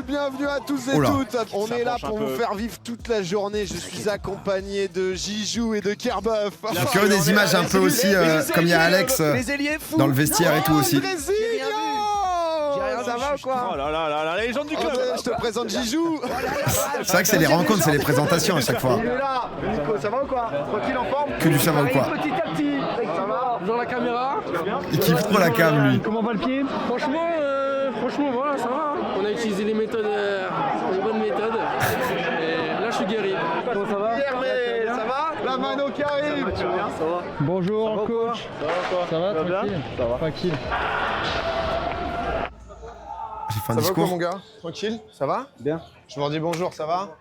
Bienvenue à tous et toutes. On est là pour vous faire vivre toute la journée. Je suis accompagné de Jijou et de Kerbeuf. Il y a que des images un peu aussi, comme il y a Alex dans le vestiaire et tout aussi. Ça va ou quoi? Oh là là là, la légende du club. Je te présente Jijou. C'est vrai que c'est les rencontres, c'est les présentations à chaque fois. Il est là. Nico, ça va ou quoi? Tranquille en forme? Que du ça va ou quoi? Petit à petit. Ça va? Dans la caméra. Il kiffe trop la cam, lui. Comment va le pied? Franchement, voilà, ça va. On a utilisé les méthodes, les bonnes méthodes. Et là, je suis guéri. Comment ça va? Ça va? La mano qui arrive. Ça va? Bonjour, coach. Ça va Ça va, tranquille. Ça va. Tranquille. J'ai fait un discours. Ça va discours. quoi, mon gars? Tranquille? Ça va? Bien. Je leur dis bonjour, ça va?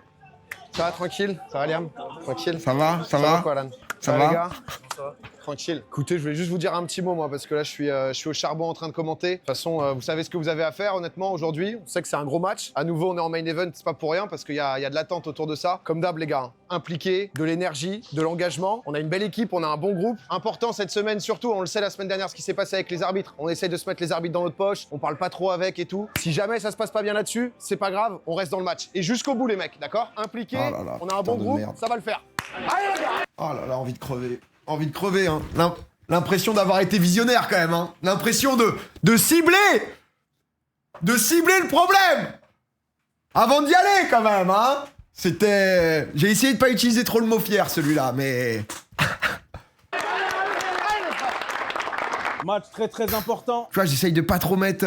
Ça va, tranquille? Ça va, Liam? Tranquille? Ça va? Ça va? quoi, Alan? Ça va, va? les gars? Ça va? Tranquille. Écoutez, je voulais juste vous dire un petit mot, moi, parce que là, je suis au charbon en train de commenter. De toute façon, vous savez ce que vous avez à faire, honnêtement, aujourd'hui. On sait que c'est un gros match. À nouveau, on est en main event, c'est pas pour rien, parce qu'il y a de l'attente autour de ça. Comme d'hab, les gars, impliqués, de l'énergie, de l'engagement. On a une belle équipe, on a un bon groupe. Important cette semaine, surtout, on le sait la semaine dernière, ce qui s'est passé avec les arbitres. On essaye de se mettre les arbitres dans notre poche, on parle pas trop avec et tout. Si jamais ça se passe pas bien là-dessus, c'est pas grave, on reste dans le match. Et jusqu'au bout, les mecs, d'accord? Impliqués, Oh là là, on a un bon putain de groupe, merde. ça va le faire. Allez, les gars! Oh là là, envie de crever. Envie de crever, hein. L'impression d'avoir été visionnaire, quand même, hein. L'impression de cibler! De cibler le problème! Avant d'y aller, quand même, hein. C'était... J'ai essayé de pas utiliser trop le mot fier, celui-là, mais... Match très important. Tu vois, j'essaye de pas trop mettre...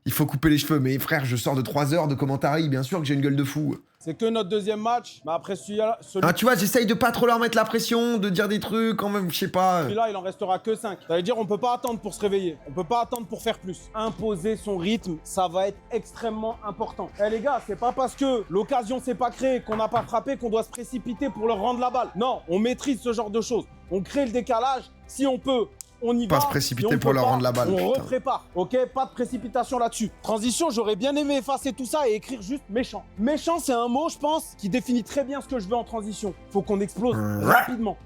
Il faut couper les cheveux. Mais frère, je sors de 3 heures de commentary. Bien sûr que j'ai une gueule de fou. C'est que notre deuxième match. Mais après celui-là... Ah, tu vois, j'essaye de pas trop leur mettre la pression, de dire des trucs quand même, je sais pas. Celui-là, il en restera que 5. Ça veut dire on peut pas attendre pour se réveiller. On peut pas attendre pour faire plus. Imposer son rythme, ça va être extrêmement important. Eh les gars, c'est pas parce que l'occasion s'est pas créée, qu'on n'a pas frappé, qu'on doit se précipiter pour leur rendre la balle. Non, on maîtrise ce genre de choses. On crée le décalage. Si on peut, on y va. Pas se précipiter pour leur rendre la balle. On reprépare, ok? Pas de précipitation là-dessus. Transition, j'aurais bien aimé effacer tout ça et écrire juste méchant. Méchant, c'est un mot, je pense, qui définit très bien ce que je veux en transition. Faut qu'on explose rapidement.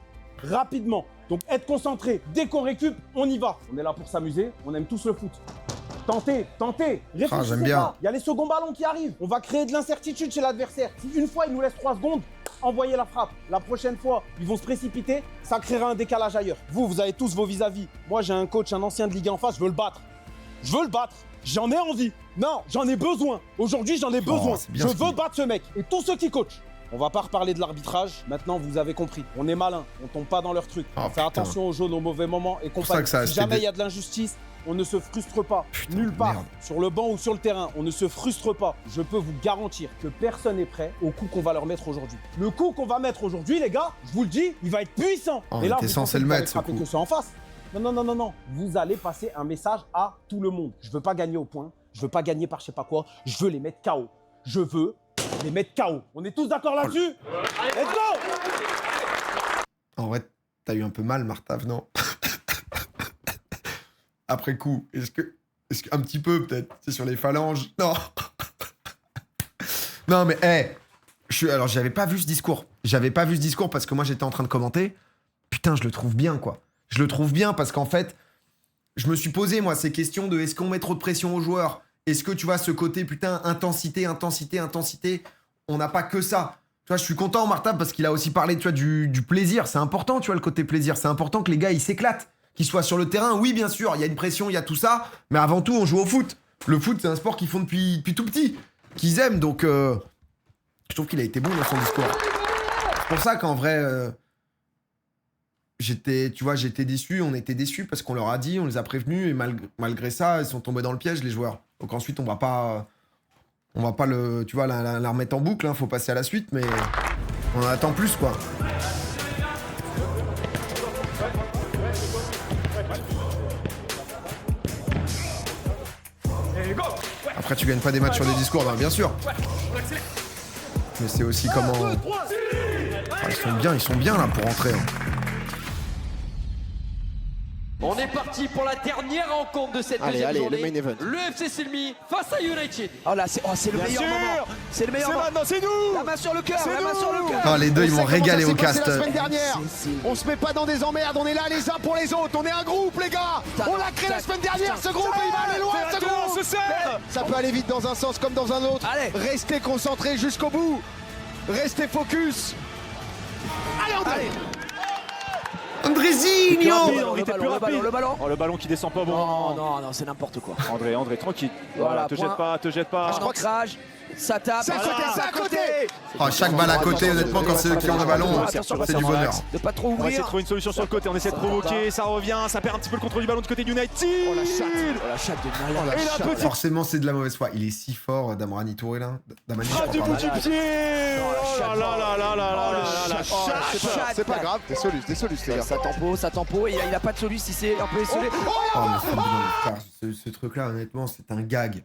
Rapidement. Donc être concentré. Dès qu'on récup, on y va. On est là pour s'amuser. On aime tous le foot. Tentez. Réfléchissez j'aime bien. pas. Il y a les seconds ballons qui arrivent. On va créer de l'incertitude chez l'adversaire. Si une fois, il nous laisse 3 secondes, envoyez la frappe. La prochaine fois, ils vont se précipiter. Ça créera un décalage ailleurs. Vous avez tous vos vis-à-vis. Moi, j'ai un coach, un ancien de Ligue 1 en face. Je veux le battre. J'en ai envie. Non, j'en ai besoin. Aujourd'hui, j'en ai besoin. Je veux battre ce mec. Et tous ceux qui coachent. On va pas reparler de l'arbitrage. Maintenant, vous avez compris. On est malin. On tombe pas dans leur truc. On fait attention aux jaunes, aux mauvais moments et compagnie. Si jamais il y a de l'injustice, on ne se frustre pas. Nulle part. Sur le banc ou sur le terrain, on ne se frustre pas. Je peux vous garantir que personne n'est prêt au coup qu'on va leur mettre aujourd'hui. Le coup qu'on va mettre aujourd'hui, les gars, je vous le dis, il va être puissant. Et là, vous pensez que vous allez frapper que ceux en face. Non. Vous allez passer un message à tout le monde. Je veux pas gagner au point. Je veux pas gagner par je sais pas quoi. Je veux les mettre KO. Je veux les mettre KO. On est tous d'accord là-dessus? Let's go! En vrai, t'as eu un peu mal, Martav, non? Après coup, est-ce que un petit peu peut-être, c'est sur les phalanges? Non. Non mais alors j'avais pas vu ce discours. Parce que moi j'étais en train de commenter. Putain, je le trouve bien quoi. Je le trouve bien parce qu'en fait, je me suis posé moi ces questions de est-ce qu'on met trop de pression aux joueurs? Est-ce que tu vois ce côté putain intensité, on n'a pas que ça. Tu vois, je suis content Martav parce qu'il a aussi parlé tu vois du plaisir, c'est important tu vois le côté plaisir, c'est important que les gars ils s'éclatent. Qu'ils soient sur le terrain, oui bien sûr, il y a une pression, il y a tout ça, mais avant tout on joue au foot. Le foot c'est un sport qu'ils font depuis tout petit, qu'ils aiment, donc je trouve qu'il a été bon dans son discours. C'est pour ça qu'en vrai, j'étais déçu, on était déçus parce qu'on leur a dit, on les a prévenus et malgré ça, ils sont tombés dans le piège les joueurs. Donc ensuite on va pas la remettre en boucle, hein, faut passer à la suite, mais on en attend plus quoi. Après, tu gagnes pas des matchs sur des discours, bien sûr. Mais c'est aussi comment... ils sont bien là pour rentrer. Hein. On est parti pour la dernière rencontre de cette deuxième journée. Le main event. Le FC Selmi face à United. Oh là, c'est le meilleur moment. C'est le meilleur moment. Maintenant, c'est nous. La main sur le cœur, Ah, les deux, ils m'ont régalé au cast. La semaine dernière. On se met pas dans des emmerdes, on est là les uns pour les autres. On est un groupe, les gars. On l'a créé la semaine dernière, ce groupe. Il va aller loin, ce groupe. Ça peut aller vite dans un sens comme dans un autre. Restez concentrés jusqu'au bout. Restez focus. Allez, André. Andrézinho! Le ballon. Oh, le ballon qui descend pas bon. Non, c'est n'importe quoi. André, tranquille. Voilà, te jette pas. Je crois que ça tape. C'est à côté. Oh, chaque balle à côté, honnêtement, quand c'est eux qui ont le ballon, c'est du bonheur. De pas trop On va essayer ouvrir. de trouver une solution sur le côté, on essaie de provoquer, ça revient, ça perd un petit peu le contrôle du ballon du côté United. Oh la chatte de malade. Et la petite Forcément, c'est de la mauvaise foi. Il est si fort, Damrani Touré, là. Damani, frappe du bout du pied. Oh là. C'est pas grave, t'es solus, les gars. Ça tempo, et il a pas de soluce si c'est un peu esselé. Oh, mais ce truc-là, honnêtement, c'est un gag.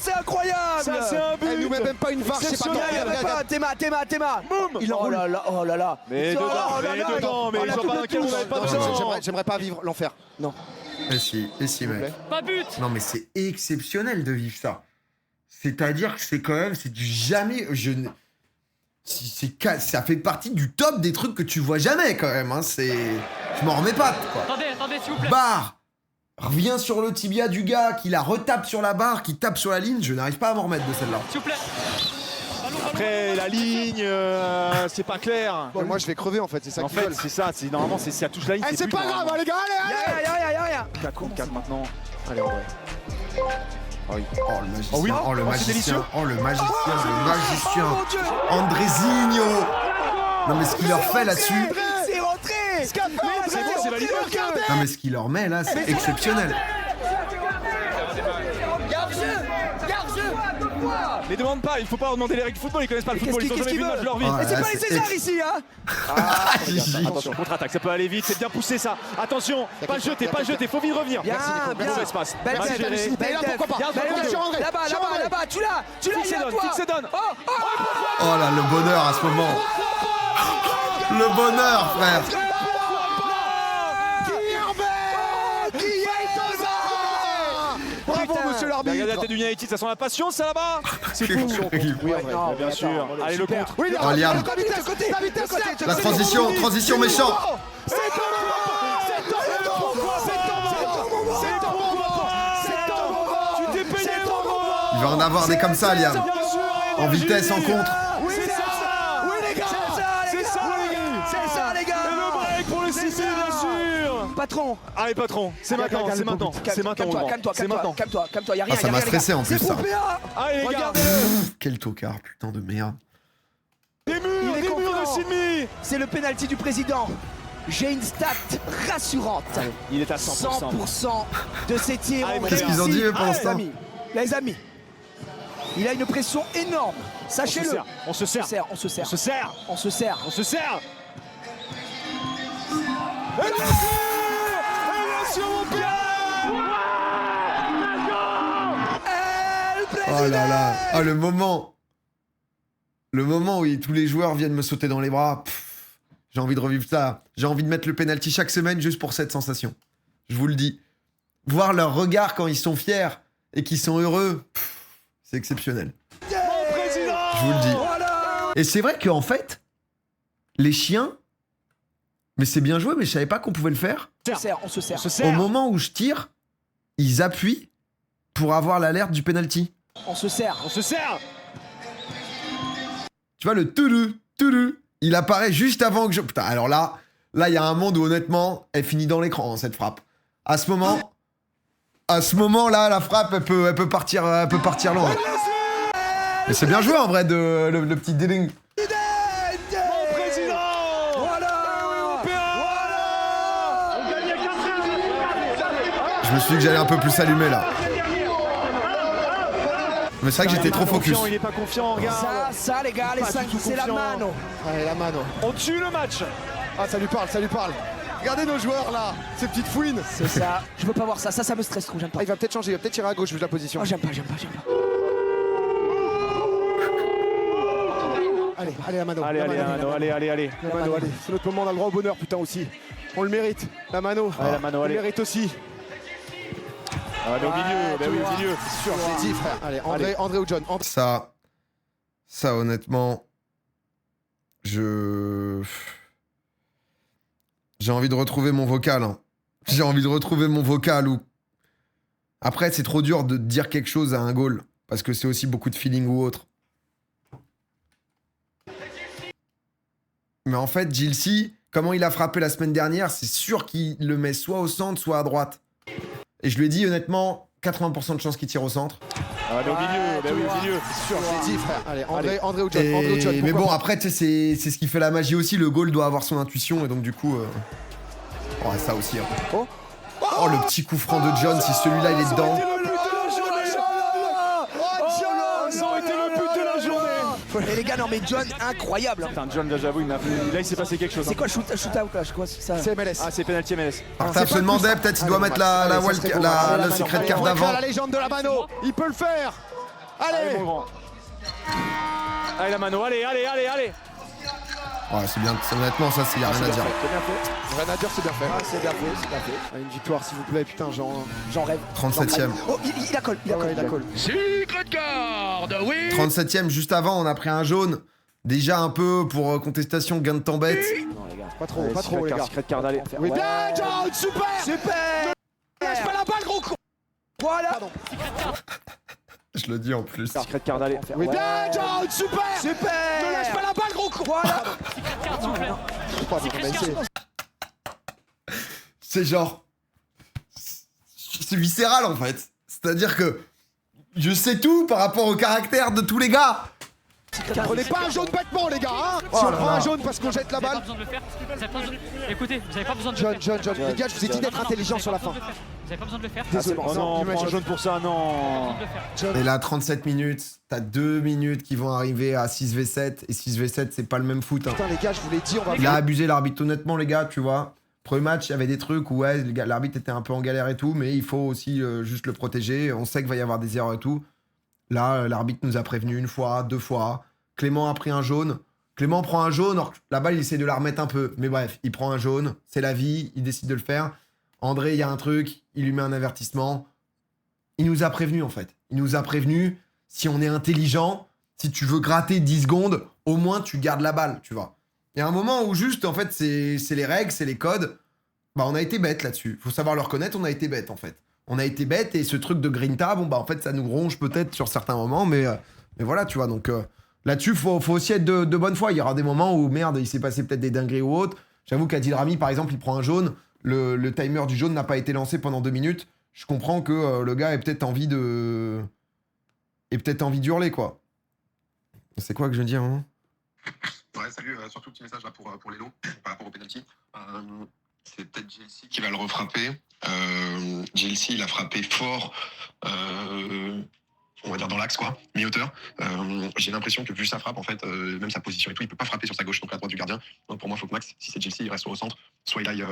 C'est incroyable! Ça, c'est un but! Elle nous met même pas une varche, c'est pas Regarde, Théma! Boum! Oh là là! Mais dedans, mais je vois pas inquiet, on avait pas besoin! J'aimerais pas vivre l'enfer. Non. Et si, mec. Pas but! Non, mais c'est exceptionnel de vivre ça. C'est-à-dire que c'est quand même, c'est du jamais. Ça fait partie du top des trucs que tu vois jamais quand même. Hein. Je m'en remets pas, quoi. Attendez, s'il vous plaît. Barre revient sur le tibia du gars, qui la retape sur la barre, qui tape sur la ligne. Je n'arrive pas à m'en remettre de celle-là. S'il vous plaît. Après, la ligne, c'est pas clair. Moi, je vais crever en fait, c'est ça. En fait, c'est ça. Normalement, si ça touche la ligne. C'est pas grave, les gars, allez! Y'a rien. 4 contre 4 maintenant. Allez, en vrai. Oh le magicien, Oh oui. oh le Oh, c'est magicien, délicieux. oh le magicien, Andrezinho. Non mais ce qu'il leur fait là-dessus, C'est rentré. C'est bon, c'est validé. non mais ce qu'il leur met là, c'est exceptionnel. Les demande pas, il faut pas leur demander les règles du football, ils connaissent pas le football, ils ont jamais vu un match de leur vie. Ouais, Et c'est là, pas les c'est Césars ici, hein. Gigi. Attention, contre-attaque, ça peut aller vite, c'est bien poussé ça. Attention, pas le jeter, faut vite revenir. Bien, bien. Mauvaise passe. Belle Mal tête, géré. belle tête. Garde le Belle dos. tête. Là-bas, tu l'as, il est à toi. Fixe donne. Oh là le bonheur à ce moment. Le bonheur frère. Bravo, monsieur Regardez la l'arbitre. tête du United, ça sent la passion ça là-bas. C'est fou. Oui, Ouais, bien sûr. Allez le contre. Oui, Oh, Liam. La transition méchant. Il va en avoir des comme ça Liam. En vitesse, en contre. Patron. Allez patron, c'est maintenant, c'est maintenant. C'est maintenant. Calme-toi, y'a rien. Ah ça m'a stressé en plus ça. Allez les gars. Quel tocard, putain de merde. Des murs de Sydney. C'est le penalty du président. J'ai une stat rassurante. Il est à 100%. 100% de ses tirs. Allez, ont mon Qu'est-ce qu'ils ont réussi. dit eux, pour l'instant Les amis, il a une pression énorme. Sachez-le. On se sert. On se sert. On se sert. On se sert. On se sert. Oh là là. Ah le moment. Le moment où tous les joueurs viennent me sauter dans les bras. Pff, j'ai envie de revivre ça. J'ai envie de mettre le penalty chaque semaine juste pour cette sensation. Je vous le dis. Voir leur regard quand ils sont fiers et qu'ils sont heureux, pff, c'est exceptionnel. Je vous le dis. Et c'est vrai qu'en fait, les chiens, mais c'est bien joué, mais je savais pas qu'on pouvait le faire. On se sert. Au moment où je tire, ils appuient pour avoir l'alerte du penalty. On se sert. On se sert. Tu vois, le toulou, il apparaît juste avant que je... Putain, alors là, il y a un monde où honnêtement, elle finit dans l'écran, hein, cette frappe. À ce moment-là, la frappe, elle peut partir loin. Mais c'est bien joué en vrai, le petit dealing. Je me suis dit que j'allais un peu plus s'allumer là. Mais c'est vrai que j'étais trop focus. Il est pas confiant, regarde. Ça les gars, les 5, c'est la mano. Allez, la mano. On tue le match. Ah, ça lui parle. Regardez nos joueurs là, ces petites fouines. C'est ça. Je veux pas voir ça. Ça me stresse trop, j'aime pas. Ah, il va peut-être changer, il va peut-être tirer à gauche vu la position. Oh, j'aime pas. Allez, la mano. Allez. La mano, allez. C'est notre moment, on a le droit au bonheur, putain, aussi. On le mérite. La mano. Allez, la mano, On allez. le mérite aussi. Allez, au milieu, au milieu. C'est sûr, j'ai dit, frère. Allez, André ou John. Ça honnêtement, j'ai envie de retrouver mon vocal. Hein. J'ai envie de retrouver mon vocal où... Après, c'est trop dur de dire quelque chose à un goal, parce que c'est aussi beaucoup de feeling ou autre. Mais en fait, Gilsey, comment il a frappé la semaine dernière, c'est sûr qu'il le met soit au centre, soit à droite. Et je lui ai dit, honnêtement, 80% de chances qu'il tire au centre. Allez, au milieu. C'est sûr, j'ai dit, frère. Allez, André ou John. Mais bon, après, tu sais, c'est ce qui fait la magie aussi. Le goal doit avoir son intuition, et donc du coup... Oh, ça aussi. Hein. Oh, le petit coup franc de John, si celui-là, il est dedans. Et les gars, non mais John, incroyable. Putain, John, là, j'avoue, là, il s'est passé quelque chose. C'est quoi shoot out là? Quoi, ça C'est MLS. Ah, c'est penalty MLS. Martin se demandait, peut-être il doit mettre le secret de carte d'avant. La légende de la mano, il peut le faire. Allez, mon grand. Allez, la mano, allez. Ouais, c'est bien, honnêtement, ça, il y a rien à dire. Rien à dire, c'est bien fait. C'est bien fait. Une victoire, s'il vous plaît, putain, j'en rêve. 37ème. Oh, il la colle. Secret card, oui. 37ème, juste avant, on a pris un jaune. Déjà un peu pour contestation, gain de temps bête. Non, les gars, pas trop, les gars. Secret card, allez. Oui, bien, John, super. Lâche pas la balle, gros con. Voilà. Je le dis en plus. Secret card, allez. Oui, bien, John, super. Ne lâche pas la balle, gros con. Voilà. C'est genre... C'est viscéral, en fait. C'est-à-dire que... Je sais tout par rapport au caractère de tous les gars. Prenez pas un jaune bêtement, les gars, hein. Oh Si on là prend là. un jaune parce qu'on jette la balle. Écoutez, vous avez pas besoin de John, le faire. John, les gars, je vous ai dit d'être intelligent sur la fin. Vous avez pas besoin de le faire. Désolé. Oh non, on prend un jaune pour ça, non. Et là, 37 minutes, t'as 2 minutes qui vont arriver à 6v7. Et 6v7, c'est pas le même foot. Hein. Putain, les gars, je vous l'ai dit, on va. Il a abusé l'arbitre, honnêtement, les gars, tu vois. Premier match, il y avait des trucs où ouais, l'arbitre était un peu en galère et tout, mais il faut aussi juste le protéger. On sait qu'il va y avoir des erreurs et tout. Là, l'arbitre nous a prévenu 1 fois, 2 fois. Clément a pris un jaune. Clément prend un jaune, alors que la balle, il essaie de la remettre un peu. Mais bref, il prend un jaune, c'est la vie, il décide de le faire. André, il y a un truc, il lui met un avertissement. Il nous a prévenu, en fait. Il nous a prévenu, si on est intelligent, si tu veux gratter 10 secondes, au moins tu gardes la balle, tu vois. Il y a un moment où juste, en fait, c'est les règles, c'est les codes. Bah, on a été bête là-dessus. Faut savoir le reconnaître, on a été bête, en fait. On a été bête et ce truc de Grinta, bon, bah, en fait, ça nous ronge peut-être sur certains moments, mais voilà, tu vois. Donc là-dessus, faut aussi être de bonne foi. Il y aura des moments où, merde, il s'est passé peut-être des dingueries ou autres. J'avoue qu'Adil Rami, par exemple, il prend un jaune. Le timer du jaune n'a pas été lancé pendant 2 minutes. Je comprends que le gars ait peut-être envie de... d'hurler, quoi. C'est quoi que je veux dire, hein? Ouais, salut, surtout petit message là pour Lélo par rapport au penalty. C'est peut-être JLC qui va le refrapper. JLC, il a frappé fort, on va dire dans l'axe, quoi, mi-hauteur. J'ai l'impression que vu sa frappe, en fait, même sa position et tout, il peut pas frapper sur sa gauche, donc à la droite du gardien. Donc pour moi, il faut que Max, si c'est JLC, il reste soit au centre, soit il aille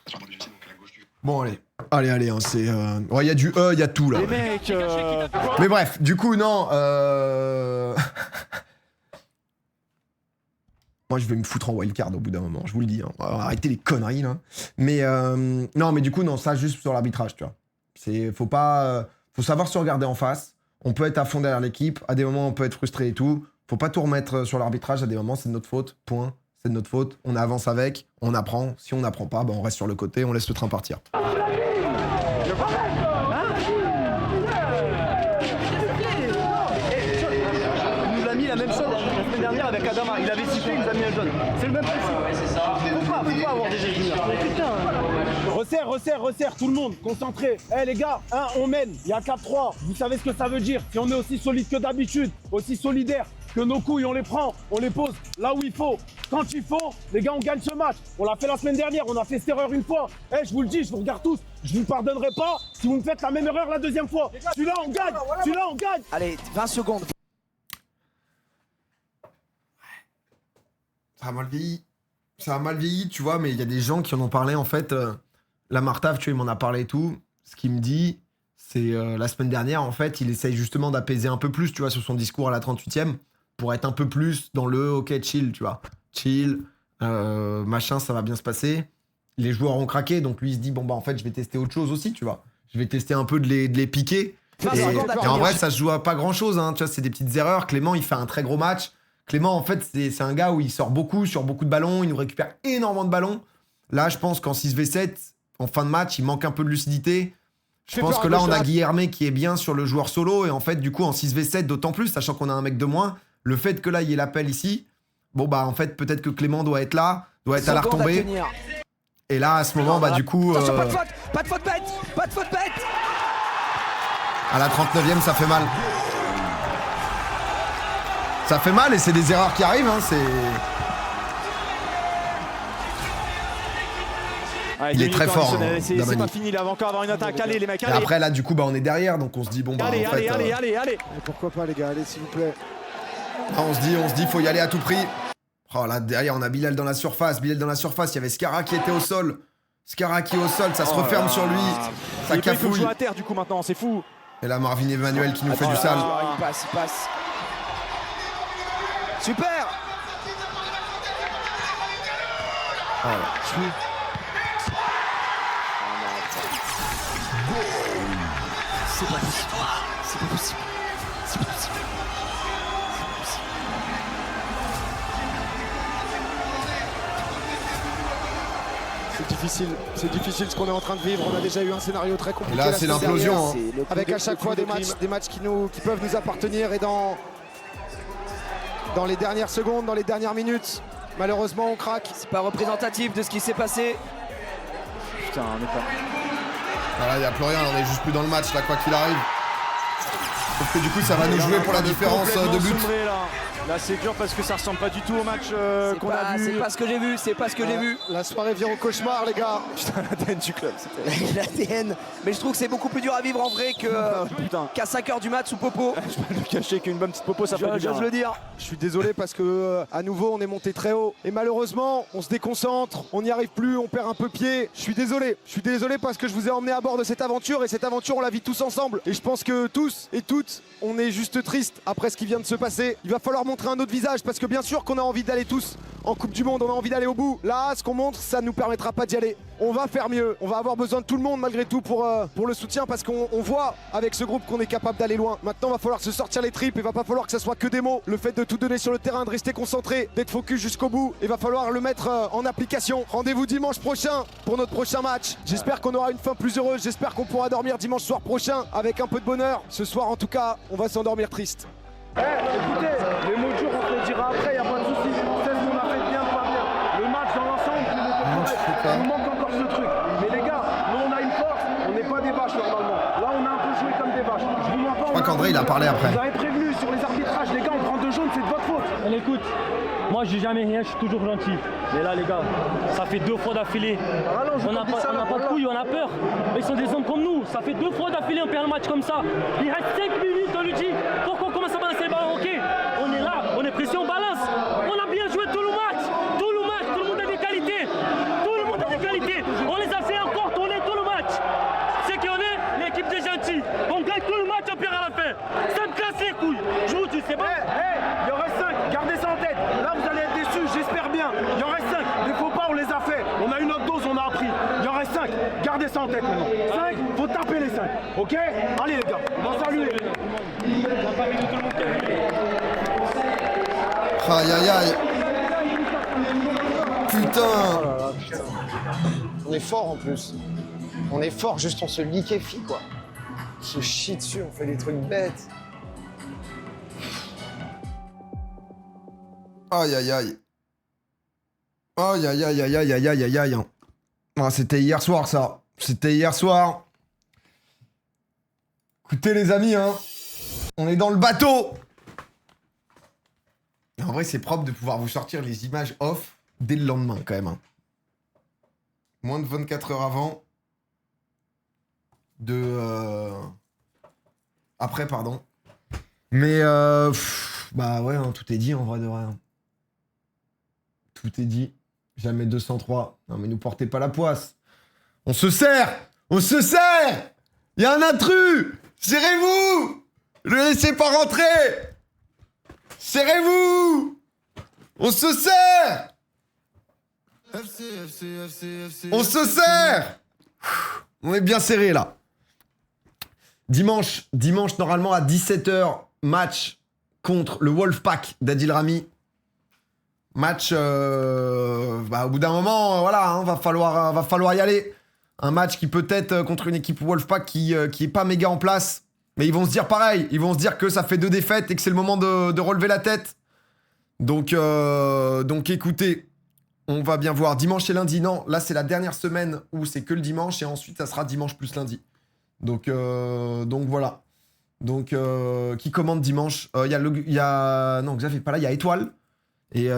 sur la droite du JLC, donc à la gauche du... Bon, allez, hein, c'est... Ouais, il y a du il y a tout, là. Les mecs, Mais bref, du coup, non, Moi, je vais me foutre en wildcard au bout d'un moment, je vous le dis. Hein. On va arrêter les conneries, là. Mais non, mais du coup, non, ça, juste sur l'arbitrage, tu vois. Faut savoir se regarder en face. On peut être à fond derrière l'équipe. À des moments, on peut être frustré et tout. Faut pas tout remettre sur l'arbitrage. À des moments, c'est de notre faute. Point. C'est de notre faute. On avance avec. On apprend. Si on n'apprend pas, bah, on reste sur le côté. On laisse le train partir. Il nous a mis la même chose la semaine dernière avec Adama. Il avait sifflé, il nous a mis un jaune. C'est le même principe. Faut pas avoir des jeunes. Putain. Resserre, tout le monde, concentré. Eh les gars, on mène, il y a 4-3. Vous savez ce que ça veut dire. Si on est aussi solide que d'habitude, aussi solidaire, que nos couilles, on les prend, on les pose là où il faut. Quand il faut, les gars, on gagne ce match. On l'a fait la semaine dernière, on a fait cette erreur 1 fois. Eh, je vous le dis, je vous regarde tous. Je vous pardonnerai pas si vous me faites la même erreur la 2e fois. Celui-là, on gagne. Celui-là, on gagne. Allez, 20 secondes. Ça a mal vieilli. Ça a mal vieilli, tu vois, mais il y a des gens qui en ont parlé, en fait. La Martave, tu vois, il m'en a parlé et tout. Ce qu'il me dit, c'est la semaine dernière, en fait, il essaye justement d'apaiser un peu plus, tu vois, sur son discours à la 38e, pour être un peu plus dans le « ok, chill », tu vois. Chill, machin, ça va bien se passer. Les joueurs ont craqué, donc lui, il se dit, bon, bah, en fait, je vais tester autre chose aussi, tu vois. Je vais tester un peu de les piquer. Et en vrai, ça se joue à pas grand-chose, hein, tu vois, c'est des petites erreurs. Clément, il fait un très gros match. Clément, en fait, c'est un gars où il sort beaucoup, sur beaucoup de ballons, il nous récupère énormément de ballons. Là, je pense qu'en 6v7, en fin de match, il manque un peu de lucidité. Je pense que là, on a Guilhermé qui est bien sur le joueur solo. Et en fait, du coup, en 6v7, d'autant plus, sachant qu'on a un mec de moins, le fait que là, il y ait l'appel ici, bon, bah, en fait, peut-être que Clément doit être là, doit être à la retombée. Et là, à ce moment, bah, du coup... Attention, pas de faute bête. À la 39e, ça fait mal. Ça fait mal et c'est des erreurs qui arrivent, hein, Allez, il est très fort, hein, c'est pas fini, il va encore avoir une attaque. Allez les mecs, allez. Et après là du coup bah on est derrière donc on se dit bon bah allez, en fait, allez. Pourquoi pas les gars, allez s'il vous plaît. Là, on se dit faut y aller à tout prix. Oh là derrière on a Bilal dans la surface, il y avait Skara qui était au sol. Skara qui est au sol, ça se referme sur lui, ça cafouille. Il faut jouer cafouille. à terre du coup maintenant, c'est fou. Et là Marvin Emmanuel qui nous fait du sale. Il passe. Super. Oh là. C'est pas possible. C'est difficile ce qu'on est en train de vivre. On a déjà eu un scénario très compliqué. Et là c'est l'implosion. Hein. Avec à chaque fois des matchs qui peuvent nous appartenir et dans les dernières secondes, dans les dernières minutes, malheureusement on craque. C'est pas représentatif de ce qui s'est passé. Putain, on est pas... Voilà, il n'y a plus rien, on est juste plus dans le match là quoi qu'il arrive. Sauf que du coup, ça va nous jouer pour la différence de but. Là c'est dur parce que ça ressemble pas du tout au match qu'on a vu. C'est pas ce que j'ai vu, c'est pas ce que j'ai vu. La soirée vient au cauchemar, les gars. Putain, l'ADN du club, c'était. L'ADN. Mais je trouve que c'est beaucoup plus dur à vivre en vrai qu'à 5h du mat sous Popo. Je peux lui cacher qu'une bonne petite Popo, ça fait du bien. J'ose le dire. Je suis désolé parce que à nouveau on est monté très haut et malheureusement on se déconcentre, on n'y arrive plus, on perd un peu pied. Je suis désolé parce que je vous ai emmené à bord de cette aventure et cette aventure on la vit tous ensemble. Et je pense que tous et toutes on est juste tristes après ce qui vient de se passer. Il va falloir montrer un autre visage parce que bien sûr qu'on a envie d'aller tous en Coupe du Monde, on a envie d'aller au bout. Là, ce qu'on montre, ça ne nous permettra pas d'y aller. On va faire mieux, on va avoir besoin de tout le monde malgré tout pour le soutien parce qu'on voit avec ce groupe qu'on est capable d'aller loin. Maintenant, il va falloir se sortir les tripes, il va pas falloir que ça soit que des mots. Le fait de tout donner sur le terrain, de rester concentré, d'être focus jusqu'au bout, il va falloir le mettre en application. Rendez-vous dimanche prochain pour notre prochain match. J'espère qu'on aura une fin plus heureuse, j'espère qu'on pourra dormir dimanche soir prochain avec un peu de bonheur. Ce soir, en tout cas, on va s'endormir triste. Écoutez, les mots durs on te les dira après, y a pas de soucis. C'est ce qu'on a fait bien, pas bien. Le match dans l'ensemble, il nous manque encore ce truc. Mais les gars, nous on a une force, on n'est pas des vaches normalement. Là on a un peu joué comme des vaches. Je vous mens pas. Je crois qu'André il a parlé après. Vous avez prévenu sur les arbitrages, les gars, on prend 2 jaunes, c'est de votre faute. Allez, écoute, moi je dis jamais rien, je suis toujours gentil. Mais là les gars, ça fait 2 fois d'affilée. On n'a pas de couilles, on a peur. Mais ils sont des hommes comme nous. Ça fait 2 fois d'affilée, on perd le match comme ça. Il reste 5 minutes, on lui dit pourquoi on commence à balancer les ballons. Ok, on est là, on est pressé, on balance. On a bien joué tout le match. Tout le match, tout le monde a des qualités. Tout le monde a des qualités. On les a fait encore tourner tout le match. C'est qu'on est l'équipe des gentils. On gagne tout le match, on perd à la fin. Ça me casse les couilles. Je vous dis, c'est bon. Il y en reste 5, gardez ça en tête. Là vous allez être déçus, j'espère bien. Il y en reste 5, des faux pas on les a fait. On a une autre dose, on a appris. Il y en reste 5, gardez ça en tête maintenant. 5, faut taper les 5. Ok? Allez les gars, on va saluer. Aïe aïe aïe. Putain. On est fort en plus. On est fort, juste on se liquéfie quoi. On se chie dessus, on fait des trucs bêtes. Aïe aïe aïe. Aïe aïe aïe aïe aïe aïe aïe aïe aïe. Ah, c'était hier soir ça. C'était hier soir. Écoutez les amis, hein. On est dans le bateau. Et en vrai, c'est propre de pouvoir vous sortir les images off dès le lendemain quand même. Hein. Moins de 24 heures avant. Après, pardon. Mais bah ouais, hein, tout est dit en vrai de rien. Tout est dit. Jamais 203. Non mais nous portez pas la poisse. On se sert. On se sert. Il y a un intrus. Serrez-vous. Ne le laissez pas rentrer. Serrez-vous. On se sert. On se sert. On est bien serré là. Dimanche normalement à 17h, match contre le Wolfpack d'Adil Rami. Match, au bout d'un moment, voilà, hein, va falloir y aller. Un match qui peut-être contre une équipe Wolfpack qui est pas méga en place. Mais ils vont se dire pareil, ils vont se dire que ça fait 2 défaites et que c'est le moment de relever la tête. Donc écoutez, on va bien voir. Dimanche et lundi, non, là c'est la dernière semaine où c'est que le dimanche et ensuite ça sera dimanche plus lundi. Donc voilà. Donc qui commande dimanche non, Xavier pas là, il y a Étoile. Et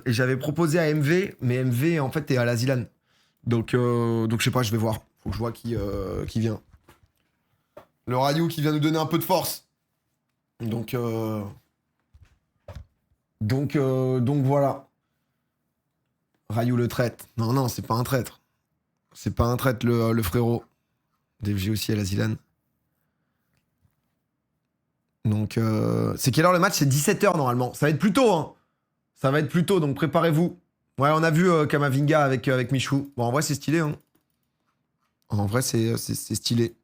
j'avais proposé à MV, mais MV en fait est à la Zilan. Donc je sais pas, je vais voir. Faut que je vois qui vient. Le Rayou qui vient nous donner un peu de force. Donc voilà. Rayou le traite. Non, c'est pas un traître. C'est pas un traître le frérot. DFG aussi à la Zilan. Donc c'est quelle heure le match? C'est 17h normalement. Ça va être plus tôt, hein. Ça va être plus tôt, donc préparez-vous. Ouais, on a vu Kamavinga avec Michou. Bon, en vrai, c'est stylé, hein. En vrai, c'est stylé.